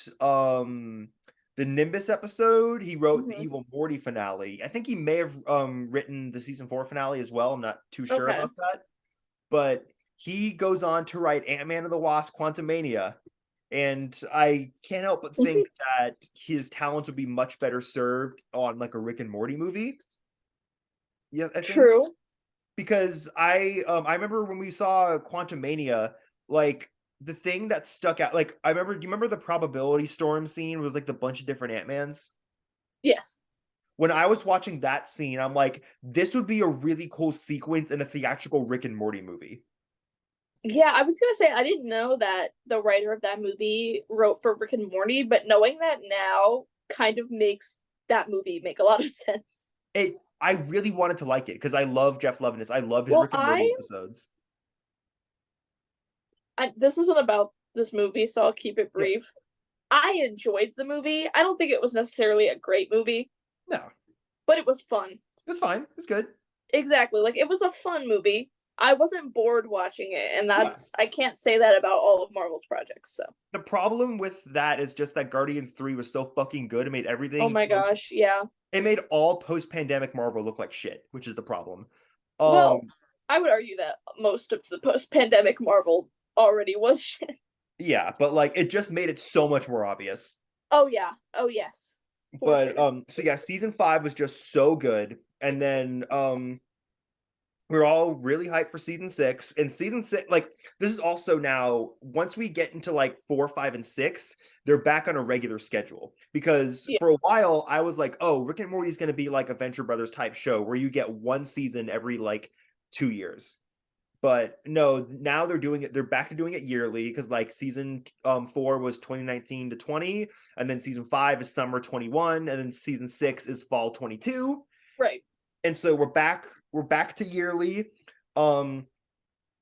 the Nimbus episode, he wrote the Evil Morty finale. I think he may have written the season 4 finale as well. I'm not too sure about that. But he goes on to write Ant-Man and the Wasp: Quantumania. And I can't help but think that his talents would be much better served on like a Rick and Morty movie. Yeah, I think. True. Because I remember when we saw Quantumania, like the thing that stuck out, like do you remember the probability storm scene was like the bunch of different Ant-Mans? Yes. When I was watching that scene, I'm like, this would be a really cool sequence in a theatrical Rick and Morty movie. Yeah, I was gonna say I didn't know that the writer of that movie wrote for Rick and Morty, but knowing that now kind of makes that movie make a lot of sense. I really wanted to like it because I love Jeff Loveness. I love his Rick and Morty episodes. This isn't about this movie, so I'll keep it brief. Yeah. I enjoyed the movie. I don't think it was necessarily a great movie. No. But it was fun. It was fine. It was good. Exactly. Like, it was a fun movie. I wasn't bored watching it, and I can't say that about all of Marvel's projects, so. The problem with that is just that Guardians 3 was so fucking good. It made everything... Oh my gosh, yeah. It made all post-pandemic Marvel look like shit, which is the problem. Well, I would argue that most of the post-pandemic Marvel already was shit. Yeah, but like it just made it so much more obvious. Oh yeah. Oh yes. For But sure. so yeah, season 5 was just so good. And then we're all really hyped for season 6. And season 6, like this is also now once we get into like 4, 5, and 6, they're back on a regular schedule. Because Yeah. for a while I was like, oh, Rick and Morty is gonna be like a Venture Brothers type show where you get one season every like 2 years. But no, now they're back to doing it yearly because like season 4 was 2019 to 20, and then season 5 is summer 21, and then season 6 is fall 22. Right. And so we're back to yearly. Um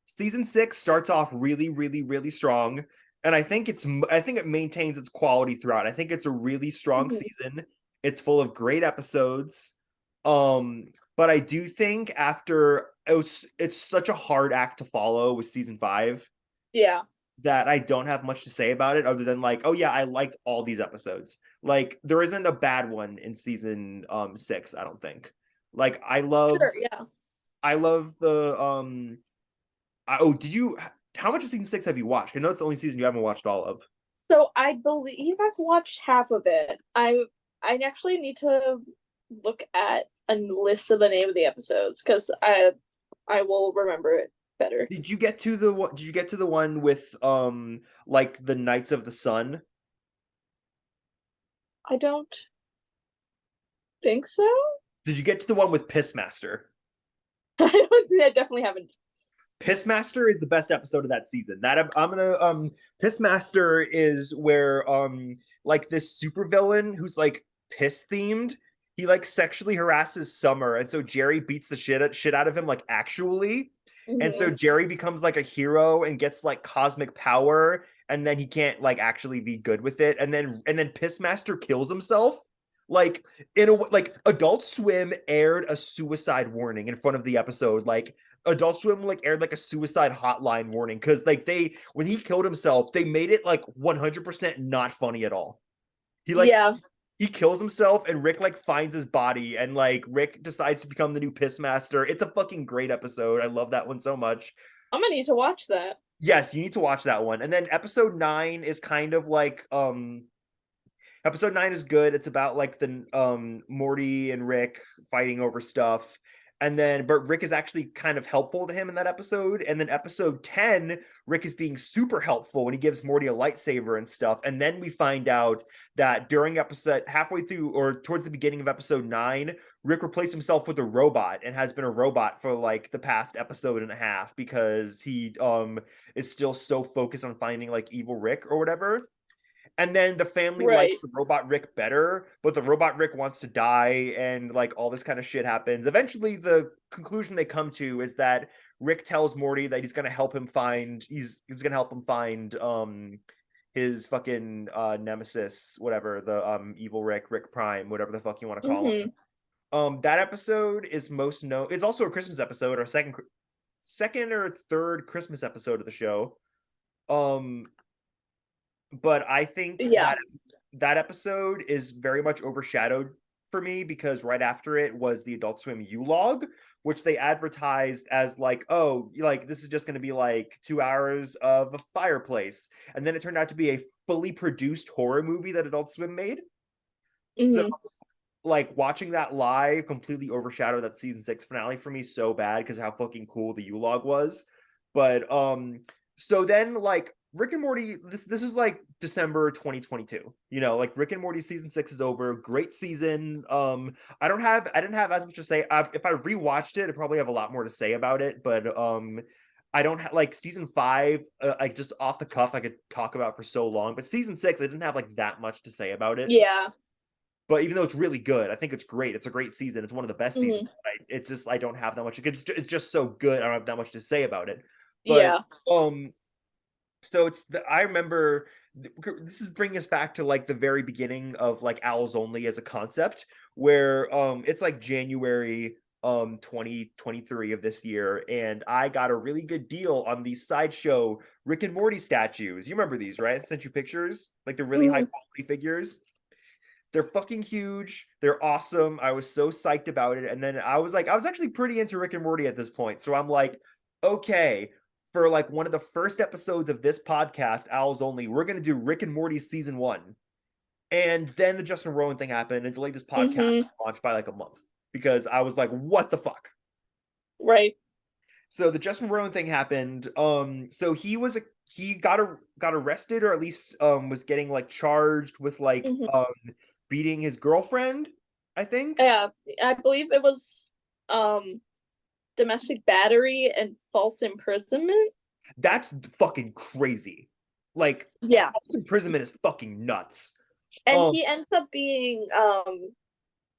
Season 6 starts off really, really, really strong. And I think it maintains its quality throughout. I think it's a really strong season. It's full of great episodes. But I do think it's such a hard act to follow with season 5 Yeah. that I don't have much to say about it other than like, oh yeah, I liked all these episodes. Like there isn't a bad one in season 6, I don't think. Like Sure. Yeah. I love the did you how much of season 6 have you watched? I know it's the only season you haven't watched all of. So I believe I've watched half of it. I actually need to look at a list of the name of the episodes because I will remember it better. Did you get to the one with like the Knights of the Sun? I don't think so. Did you get to the one with Pissmaster? I definitely haven't. Pissmaster is the best episode of that season. That I'm gonna Pissmaster is where like this supervillain who's like piss themed, he like sexually harasses Summer, and so Jerry beats the shit out of him like actually. And so Jerry becomes like a hero and gets like cosmic power, and then he can't like actually be good with it. And then Pissmaster kills himself. Like like Adult Swim aired a suicide warning in front of the episode. Like Adult Swim like aired like a suicide hotline warning because like when he killed himself, they made it like 100% not funny at all. He like Yeah. he kills himself and Rick like finds his body and like Rick decides to become the new Pissmaster. It's a fucking great episode. I love that one so much. I'm gonna need to watch that. Yes, you need to watch that one. And then episode 9 is kind of like episode 9 is good. It's about like the Morty and Rick fighting over stuff. But Rick is actually kind of helpful to him in that episode. And then episode 10, Rick is being super helpful when he gives Morty a lightsaber and stuff. And then we find out that during episode halfway through or towards the beginning of episode 9, Rick replaced himself with a robot and has been a robot for like the past episode and a half because he is still so focused on finding like evil Rick or whatever. And then the family Right. likes the robot Rick better, but the robot Rick wants to die, and like all this kind of shit happens. Eventually, the conclusion they come to is that Rick tells Morty that he's gonna help him find his fucking nemesis, whatever, the evil Rick Prime, whatever the fuck you want to call him. That episode is most known. It's also a Christmas episode, or second or third Christmas episode of the show. But I think that episode is very much overshadowed for me because right after it was the Adult Swim U-Log, which they advertised as like, oh, like this is just going to be like 2 hours of a fireplace. And then it turned out to be a fully produced horror movie that Adult Swim made. So like watching that live completely overshadowed that season 6 finale for me so bad because how fucking cool the U-Log was. But so then like Rick and Morty, this is like December 2022. You know, like Rick and Morty season 6 is over. Great season. I didn't have as much to say. If I rewatched it, I probably have a lot more to say about it. But I don't have like season 5. Like just off the cuff, I could talk about for so long. But season 6, I didn't have like that much to say about it. Yeah. But even though it's really good, I think it's great. It's a great season. It's one of the best seasons. It's just I don't have that much. It's just so good. I don't have that much to say about it. But so I remember this is bringing us back to like the very beginning of like Owls Only as a concept where it's like January 2023 of this year, and I got a really good deal on these sideshow Rick and Morty statues. You remember these, right? I sent you pictures, like the really high quality figures. They're fucking huge. They're awesome. I was so psyched about it. And then I was actually pretty into Rick and Morty at this point. So I'm like, okay, for like one of the first episodes of this podcast, Owls Only, we're gonna do Rick and Morty season 1. And then the Justin Rowan thing happened and delayed this podcast launch by like a month because I was like, what the fuck? Right. So the Justin Rowan thing happened. So he got arrested, or at least was getting like charged with like beating his girlfriend, I think. Yeah, I believe it was domestic battery and false imprisonment. That's fucking crazy. Like, yeah, false imprisonment is fucking nuts. And he ends up being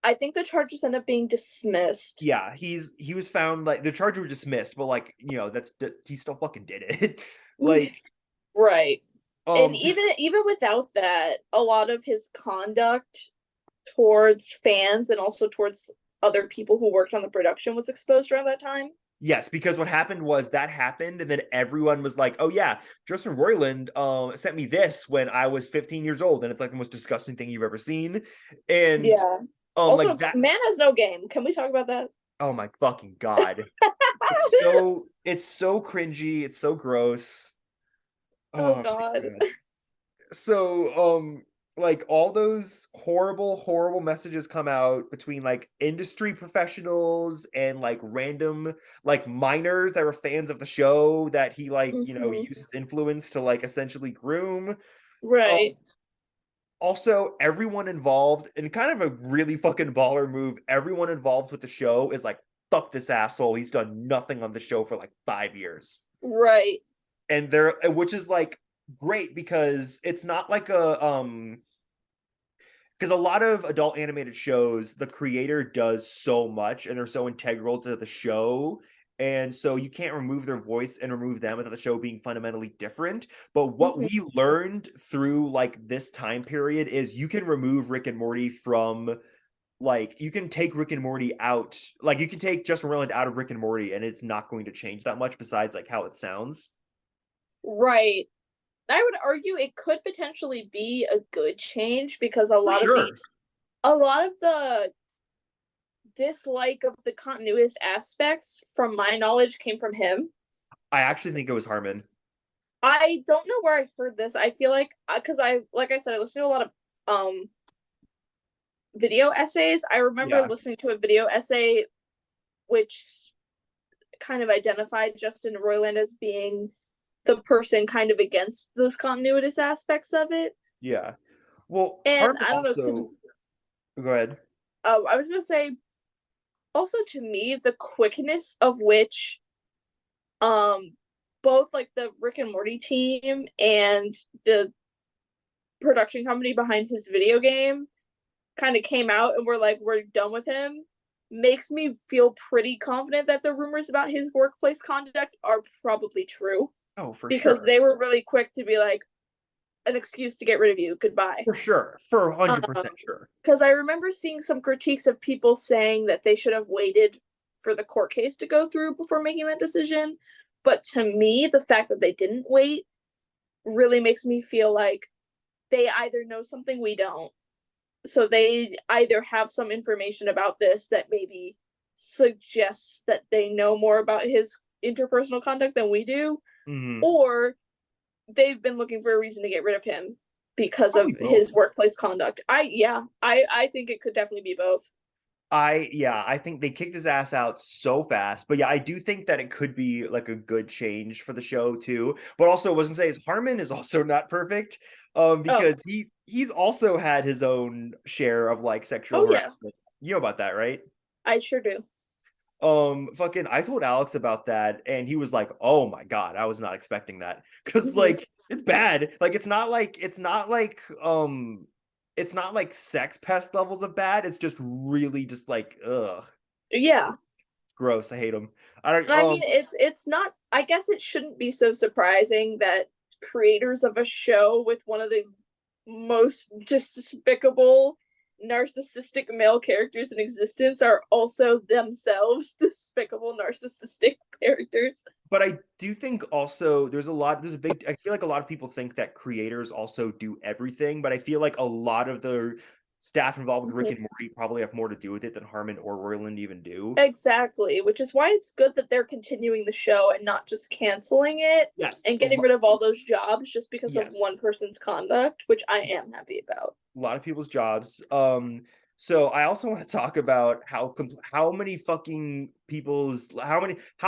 I think the charges end up being dismissed. Yeah, he was found, like, the charges were dismissed, but like, he still fucking did it. Like, right. And even without that, a lot of his conduct towards fans and also towards other people who worked on the production was exposed around that time. Yes, because what happened was that happened, and then everyone was like, "Oh yeah, Justin Roiland sent me this when I was 15 years old, and it's like the most disgusting thing you've ever seen." And also, like that man has no game. Can we talk about that? Oh my fucking god! it's so cringy. It's so gross. Oh god. So like all those horrible messages come out between like industry professionals and like random like minors that were fans of the show that he like uses influence to like essentially groom. Right. Also, everyone involved, in kind of a really fucking baller move, everyone involved with the show is like, fuck this asshole, he's done nothing on the show for like 5 years. Right. And which is like great, because it's not like because a lot of adult animated shows, the creator does so much and they're so integral to the show, and so you can't remove their voice and remove them without the show being fundamentally different. But what we learned through like this time period is you can remove Rick and Morty from, like, you can take Rick and Morty out, like you can take Justin Roiland out of Rick and Morty and it's not going to change that much besides like how it sounds. Right. I would argue it could potentially be a good change, because a lot of the dislike of the continuist aspects, from my knowledge, came from him. I actually think it was Harmon. I don't know where I heard this. I feel like, because like I said, I listen to a lot of video essays. I remember listening to a video essay which kind of identified Justin Roiland as being the person kind of against those continuous aspects of it. Yeah. Well, and Harmon I don't also... know. Go ahead. I was gonna say, also to me, the quickness of which, both like the Rick and Morty team and the production company behind his video game kind of came out and were like, we're done with him, makes me feel pretty confident that the rumors about his workplace conduct are probably true. Oh, for because they were really quick to be like, an excuse to get rid of you. Goodbye. For sure. For 100% sure. Because I remember seeing some critiques of people saying that they should have waited for the court case to go through before making that decision. But to me, the fact that they didn't wait really makes me feel like they either know something we don't. So they either have some information about this that maybe suggests that they know more about his interpersonal conduct than we do, or they've been looking for a reason to get rid of him because of his workplace conduct. I think it could definitely be both. I think they kicked his ass out so fast. But yeah, I do think that it could be like a good change for the show too. But also, I was gonna say, Harmon is also not perfect. Because he's also had his own share of like sexual harassment. You know about that, right? I sure do. Fucking, I told Alex about that, and he was like, "Oh my god, I was not expecting that." Because like, it's bad. Like, it's not like sex pest levels of bad. It's just really just like, ugh. Yeah. It's gross. I hate him. I mean, it's not. I guess it shouldn't be so surprising that creators of a show with one of the most despicable narcissistic male characters in existence are also themselves despicable narcissistic characters. But I do think also I feel like a lot of people think that creators also do everything, but I feel like a lot of the staff involved with Rick Mhm. and Morty probably have more to do with it than Harmon or Roiland even do. Exactly, which is why it's good that they're continuing the show and not just canceling it Yes, and getting rid of all those jobs just because of yes, one person's conduct, which I am happy about. a lot of people's jobs. So I also want to talk about how many fucking people's how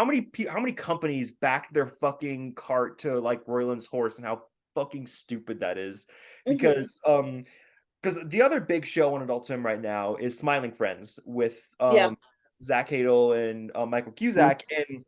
many companies backed their fucking cart to like Roiland's horse and how fucking stupid that is Mhm. because the other big show on Adult Swim right now is Smiling Friends with Yeah. Zach Hadel and Michael Cusack, and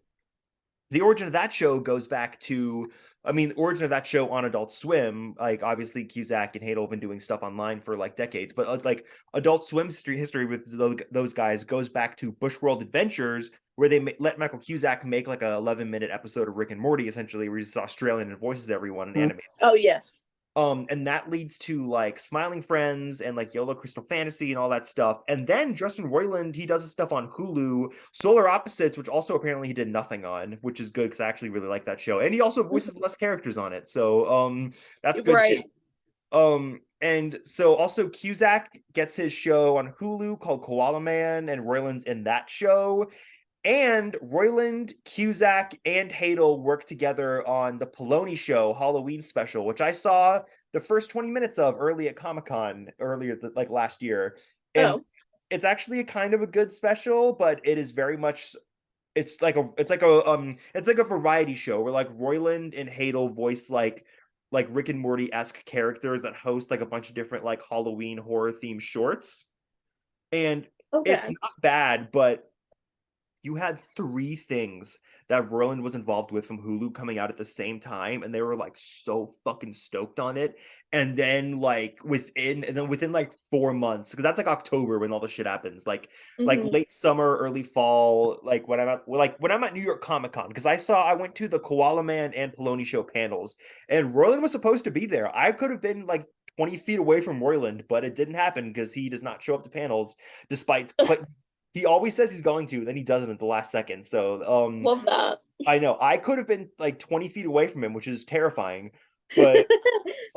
the origin of that show goes back to, I mean, the origin of that show on Adult Swim, like obviously Cusack and Hadel have been doing stuff online for like decades, but like Adult Swim history with those guys goes back to Bushworld Adventures, where they let Michael Cusack make like a 11-minute episode of Rick and Morty, essentially, where he's Australian and voices everyone and animated. Oh, yes. And that leads to like Smiling Friends and like YOLO Crystal Fantasy and all that stuff. And then Justin Roiland, he does his stuff on Hulu, Solar Opposites, which also apparently he did nothing on, which is good because I actually really like that show. And he also voices less characters on it. So that's good too. Right. And so also Cusack gets his show on Hulu called Koala Man, and Roiland's in that show. And Roiland, Cusack, and Hadel work together on the Poloni Show Halloween special, which I saw the first 20 minutes of early at Comic-Con earlier, like last year. And Oh. it's actually a kind of a good special, but it is very much it's like a variety show where like Roiland and Hadel voice like Rick and Morty-esque characters that host like a bunch of different like Halloween horror themed shorts. And it's Okay. not bad, but you had three things that Roland was involved with from Hulu coming out at the same time, and they were like so fucking stoked on it. And then within like 4 months, because that's like October when all the shit happens, like Mhm. late summer, early fall, like when I'm at New York Comic Con, because I went to the Koala Man and Poloni Show panels, and Roland was supposed to be there. I could have been like 20 feet away from Roiland, but it didn't happen because he does not show up to panels despite he always says he's going to, then he doesn't at the last second. So Love that. I know I could have been like 20 feet away from him, which is terrifying. But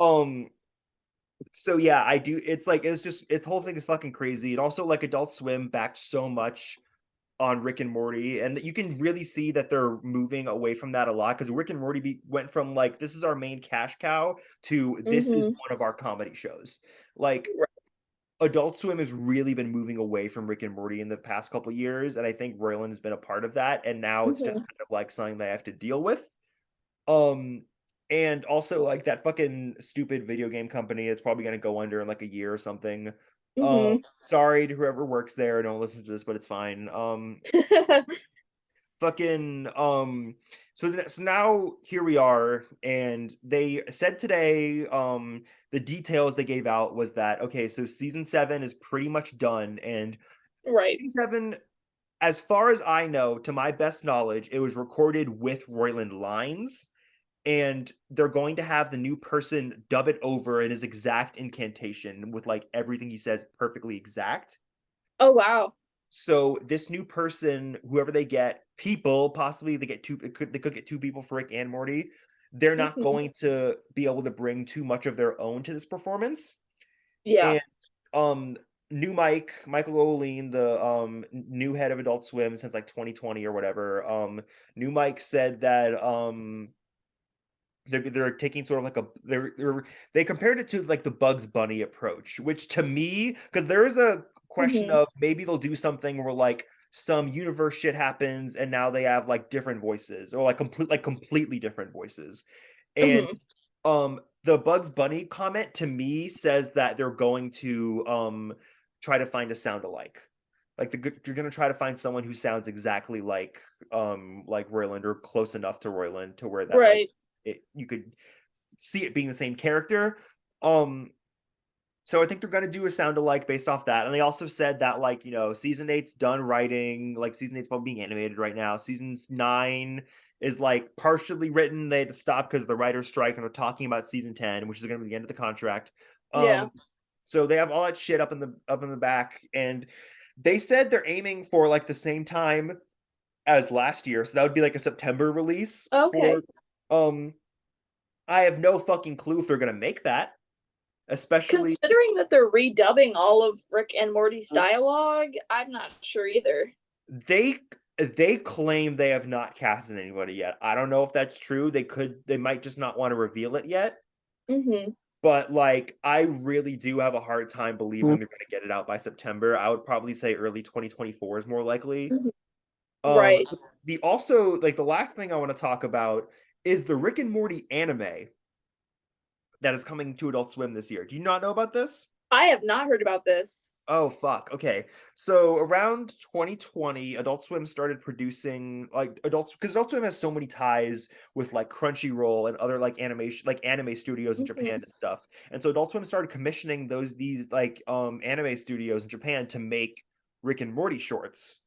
um so yeah, I do. It's like its whole thing is fucking crazy. And also like Adult Swim backed so much on Rick and Morty, and you can really see that they're moving away from that a lot because Rick and Morty went from like this is our main cash cow to this is Mhm. one of our comedy shows. Like Right. Adult Swim has really been moving away from Rick and Morty in the past couple years, and I think Roiland has been a part of that. And now it's just Mhm. kind of like something they have to deal with. Um, and also like that fucking stupid video game company, it's probably gonna go under in like a year or something. Um, Mhm. sorry to whoever works there. Don't listen to this, but it's fine. Fucking so now here we are, and they said today the details they gave out was that okay, so season 7 is pretty much done, and Right. season 7, as far as I know, to my best knowledge, it was recorded with Roiland lines, and they're going to have the new person dub it over in his exact incantation with like everything he says perfectly exact. Oh, wow. So this new person, whoever they get, people possibly they get two. They could get two people for Rick and Morty. They're not Mhm. going to be able to bring too much of their own to this performance. Yeah. And new Michael O'Lean, the new head of Adult Swim since like 2020 or whatever. New Mike said that they're taking sort of like they compared it to like the Bugs Bunny approach, which to me, because there is a question Mhm. of maybe they'll do something where like some universe shit happens and now they have like different voices or like completely different voices. And Mhm. the Bugs Bunny comment to me says that they're going to try to find a sound alike. You're gonna try to find someone who sounds exactly like Roiland or close enough to Roiland to where that like Right. you could see it being the same character. Um, so I think they're gonna do a sound alike based off that. And they also said that like season 8's done writing, like season 8's probably being animated right now. Season 9 is like partially written. They had to stop because the writer's strike, and they're talking about season 10, which is gonna be the end of the contract. Yeah. So they have all that shit up in the back, and they said they're aiming for like the same time as last year. So that would be like a September release Okay. for I have no fucking clue if they're gonna make that. especially Considering that they're redubbing all of Rick and Morty's dialogue, I'm not sure either. they claim they have not casted anybody yet. I don't know if that's true. They might just not want to reveal it yet. Mm-hmm. But like, I really do have a hard time believing they're going to get it out by September. I would probably say early 2024 is more likely. Mhm. Right. The last thing I want to talk about is the Rick and Morty anime that is coming to Adult Swim this year. Do you not know about this? I have not heard about this. Oh fuck. Okay. So around 2020, Adult Swim started producing because Adult Swim has so many ties with like Crunchyroll and other like anime studios in Japan and stuff. And so Adult Swim started commissioning these anime studios in Japan to make Rick and Morty shorts.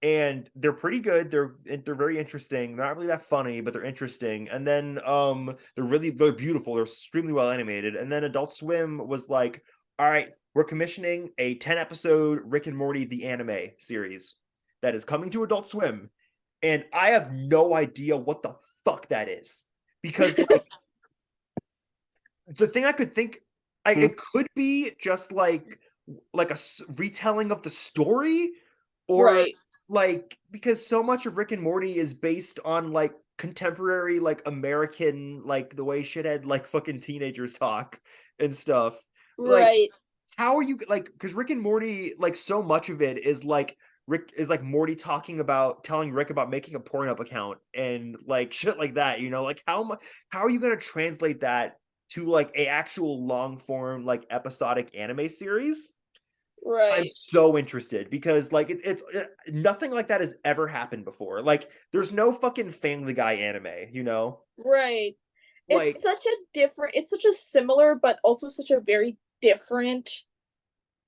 And they're pretty good. They're very interesting. They're not really that funny, but they're interesting. And then they're beautiful. They're extremely well animated. And then Adult Swim was like, all right, we're commissioning a 10-episode Rick and Morty the anime series that is coming to Adult Swim. And I have no idea what the fuck that is. Because like the thing I could think it could be just like a retelling of the story, or Right. like, because so much of Rick and Morty is based on like contemporary like American, like the way shithead like fucking teenagers talk and stuff. Like, Right. how are you like, because Rick and Morty, like so much of it is like Morty telling Rick about making a Pornhub account and like shit like that, like how are you going to translate that to like a actual long form like episodic anime series? I'm Right. so interested because like it's nothing like that has ever happened before. Like there's no fucking Family Guy anime. Right. Like, It's such a similar but also such a very different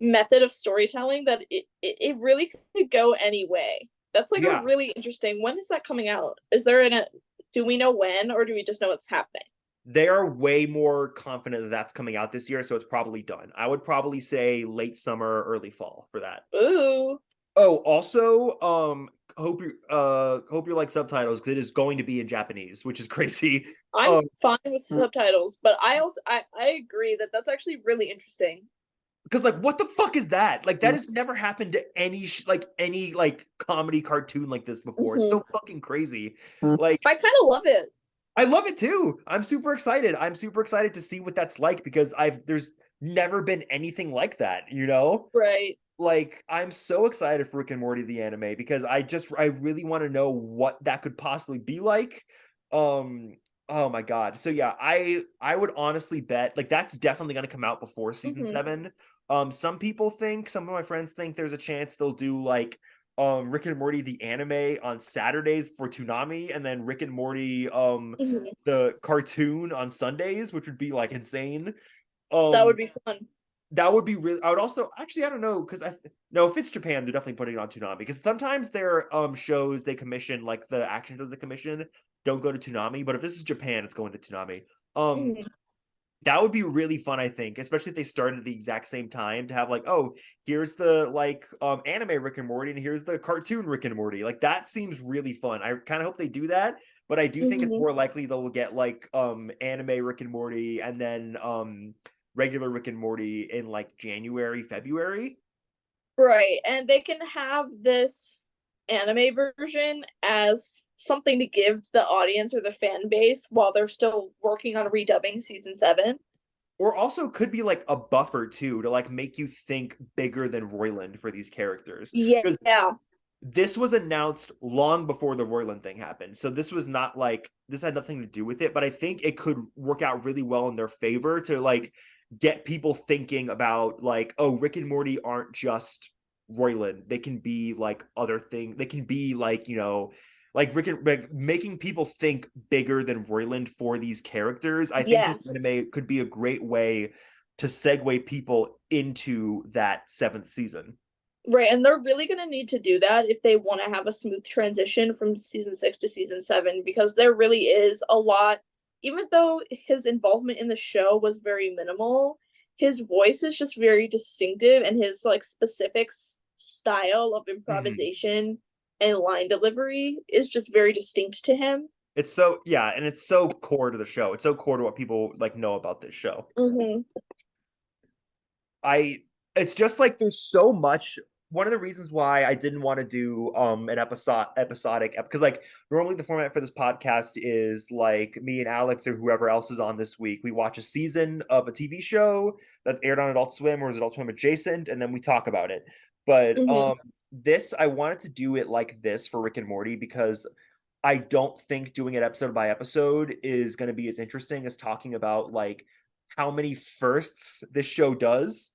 method of storytelling that it really could go any way. That's like yeah, a really interesting. When is that coming out? Do we know when, or do we just know it's happening? they are way more confident that that's coming out this year, so it's probably done. I would probably say late summer, early fall for that. Ooh. Oh, also, hope you like subtitles because it is going to be in Japanese, which is crazy. I'm fine with subtitles, but I agree that that's actually really interesting. Because like, what the fuck is that? Like, that has never happened to any comedy cartoon like this before. It's so fucking crazy. Like, I kind of love it. I love it too. I'm super excited. I'm super excited to see what that's like because there's never been anything like that. Right. Like, I'm so excited for Rick and Morty the anime because I really want to know what that could possibly be like. Oh my god. So yeah, I would honestly bet like that's definitely going to come out before season 7. Some of my friends think there's a chance they'll do like Rick and Morty the anime on Saturdays for Toonami, and then Rick and Morty the cartoon on Sundays, which would be like insane. That would be fun. That would be really. I would also actually, I don't know, because no, if it's Japan, they're definitely putting it on Toonami, because sometimes their shows they commission, like the action shows they commission, don't go to Toonami, but if this is Japan, it's going to Toonami. That would be really fun, I think, especially if they started at the exact same time, to have like, oh, here's the like anime Rick and Morty, and here's the cartoon Rick and Morty. Like, that seems really fun. I kind of hope they do that, but I do think it's more likely they'll get like anime Rick and Morty and then regular Rick and Morty in like January, February. Right. And they can have this anime version as something to give the audience or the fan base while they're still working on redubbing season 7. Or also could be like a buffer too, to like make you think bigger than Roiland for these characters. Yeah. This was announced long before the Roiland thing happened. So this had nothing to do with it, but I think it could work out really well in their favor to like get people thinking about like, oh, Rick and Morty aren't just Roiland. They can be like other things. They can be like, like making people think bigger than Roiland for these characters. I think this anime could be a great way to segue people into that 7th season. Right, and they're really going to need to do that if they want to have a smooth transition from season 6 to season 7, because there really is a lot. Even though his involvement in the show was very minimal, his voice is just very distinctive, and his like specific style of improvisation and line delivery is just very distinct to him. It's so, yeah, and it's so core to the show. It's so core to what people like know about this show. it's just like there's so much. One of the reasons why I didn't want to do an episodic, because like normally the format for this podcast is like me and Alex or whoever else is on this week, we watch a season of a TV show that aired on Adult Swim or is Adult Swim adjacent, and then we talk about it. But this, I wanted to do it like this for Rick and Morty because I don't think doing it episode by episode is going to be as interesting as talking about like how many firsts this show does,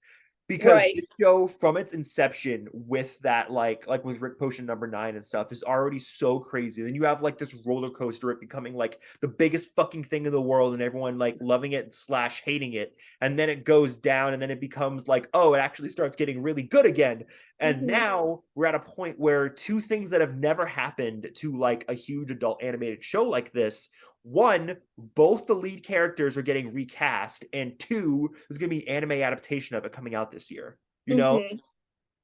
because Right. the show from its inception with that like with Rick Potion #9 and stuff is already so crazy. Then you have like this roller coaster, it becoming like the biggest fucking thing in the world and everyone like loving it / hating it, and then it goes down and then it becomes like, oh, it actually starts getting really good again. And now we're at a point where two things that have never happened to like a huge adult animated show like this: one, both the lead characters are getting recast, and two, there's going to be anime adaptation of it coming out this year. You know,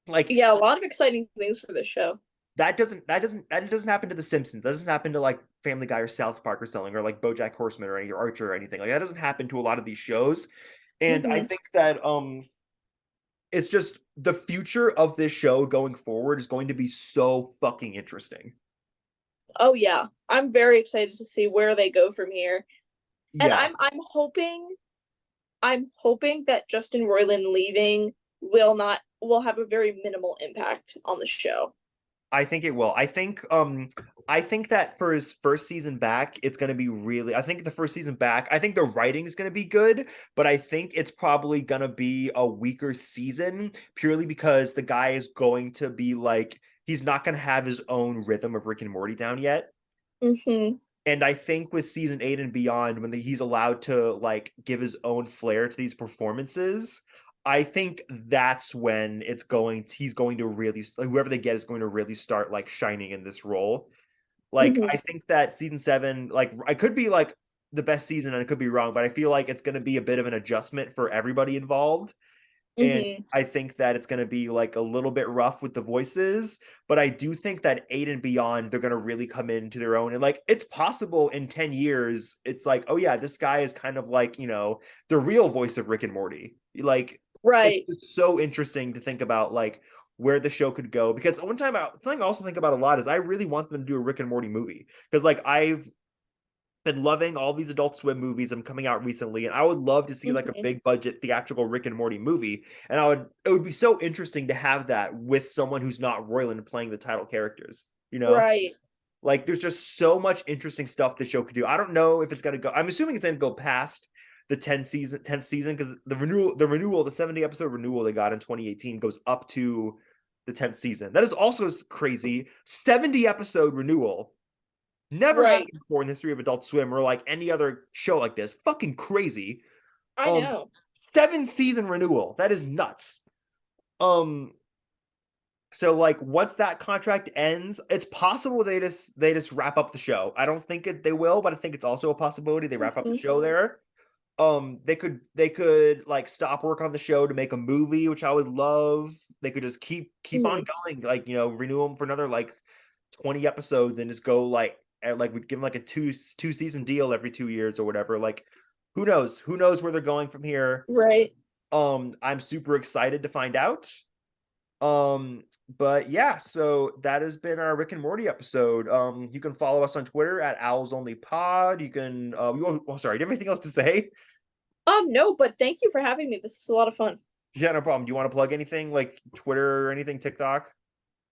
like Yeah, a lot of exciting things for this show. that doesn't happen to The Simpsons. That doesn't happen to like Family Guy or South Park or something, or like BoJack Horseman or any Archer or anything. Like that doesn't happen to a lot of these shows. And I think that it's just the future of this show going forward is going to be so fucking interesting. Oh yeah, I'm very excited to see where they go from here. And Yeah, I'm hoping that Justin Roiland leaving will have a very minimal impact on the show. I think it will. I think that for his first season back, it's going to be really, I think the first season back, I think the writing is going to be good, but I think it's probably going to be a weaker season purely because the guy is going to be like, he's not going to have his own rhythm of Rick and Morty down yet. And I think with season 8 and beyond, when he's allowed to like give his own flair to these performances, I think that's when he's going to really, like, whoever they get is going to really start like shining in this role. Like I think that season 7, like I could be like the best season and I could be wrong, but I feel like it's going to be a bit of an adjustment for everybody involved. And I think that it's going to be like a little bit rough with the voices, but I do think that 8 and beyond, they're going to really come into their own. And like, it's possible in 10 years, it's like, oh yeah, this guy is kind of like, you know, the real voice of Rick and Morty. Like, Right. it's so interesting to think about like where the show could go. Because something I also think about a lot is I really want them to do a Rick and Morty movie. Because like I've been loving all these Adult Swim movies I'm coming out recently, and I would love to see like a big budget theatrical Rick and Morty movie. And it would be so interesting to have that with someone who's not Roiland playing the title characters, you know? Right. Like there's just so much interesting stuff the show could do. I don't know if it's gonna go, I'm assuming it's gonna go past the 10th season, because the 70 episode renewal they got in 2018 goes up to the 10th season. That is also crazy. 70 episode renewal. Never happened before in the history of Adult Swim or like any other show like this. Fucking crazy. I know. 7 season renewal. That is nuts. So like once that contract ends, it's possible they just wrap up the show. I don't think they will, but I think it's also a possibility they wrap up the show there. They could like stop work on the show to make a movie, which I would love. They could just keep on going, like, you know, renew them for another like 20 episodes and just go like we'd give them like a two season deal every 2 years or whatever. Like who knows where they're going from here. Right. I'm super excited to find out. But yeah, so that has been our Rick and Morty episode. You can follow us on Twitter at owlsonlypod. You can sorry, do you have anything else to say? No, but thank you for having me. This was a lot of fun. Yeah, no problem. Do you want to plug anything like Twitter or anything, TikTok?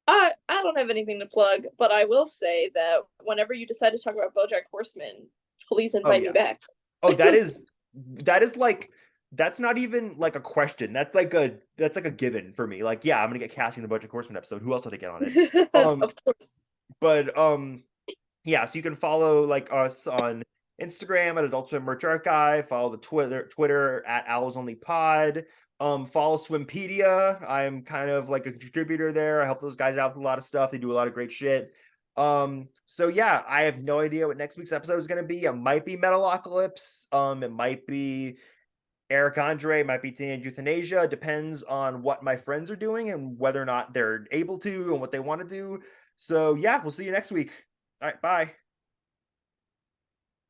I don't have anything to plug, but I will say that whenever you decide to talk about BoJack Horseman, please invite me back. Oh, that is like, that's not even like a question. That's like a given for me. Like, yeah, I'm gonna get casting the BoJack Horseman episode. Who else would I get on it? Of course. But yeah, so you can follow like us on Instagram at Adult Swim Merch Archive. Follow the Twitter at owlsonlypod. Follow Swimpedia. I'm kind of like a contributor there. I help those guys out with a lot of stuff. They do a lot of great shit. So yeah, I have no idea what next week's episode is going to be. It might be Metalocalypse. It might be Eric Andre, it might be Teenage Euthanasia. It depends on what my friends are doing and whether or not they're able to and what they want to do. So yeah, we'll see you next week. All right, bye.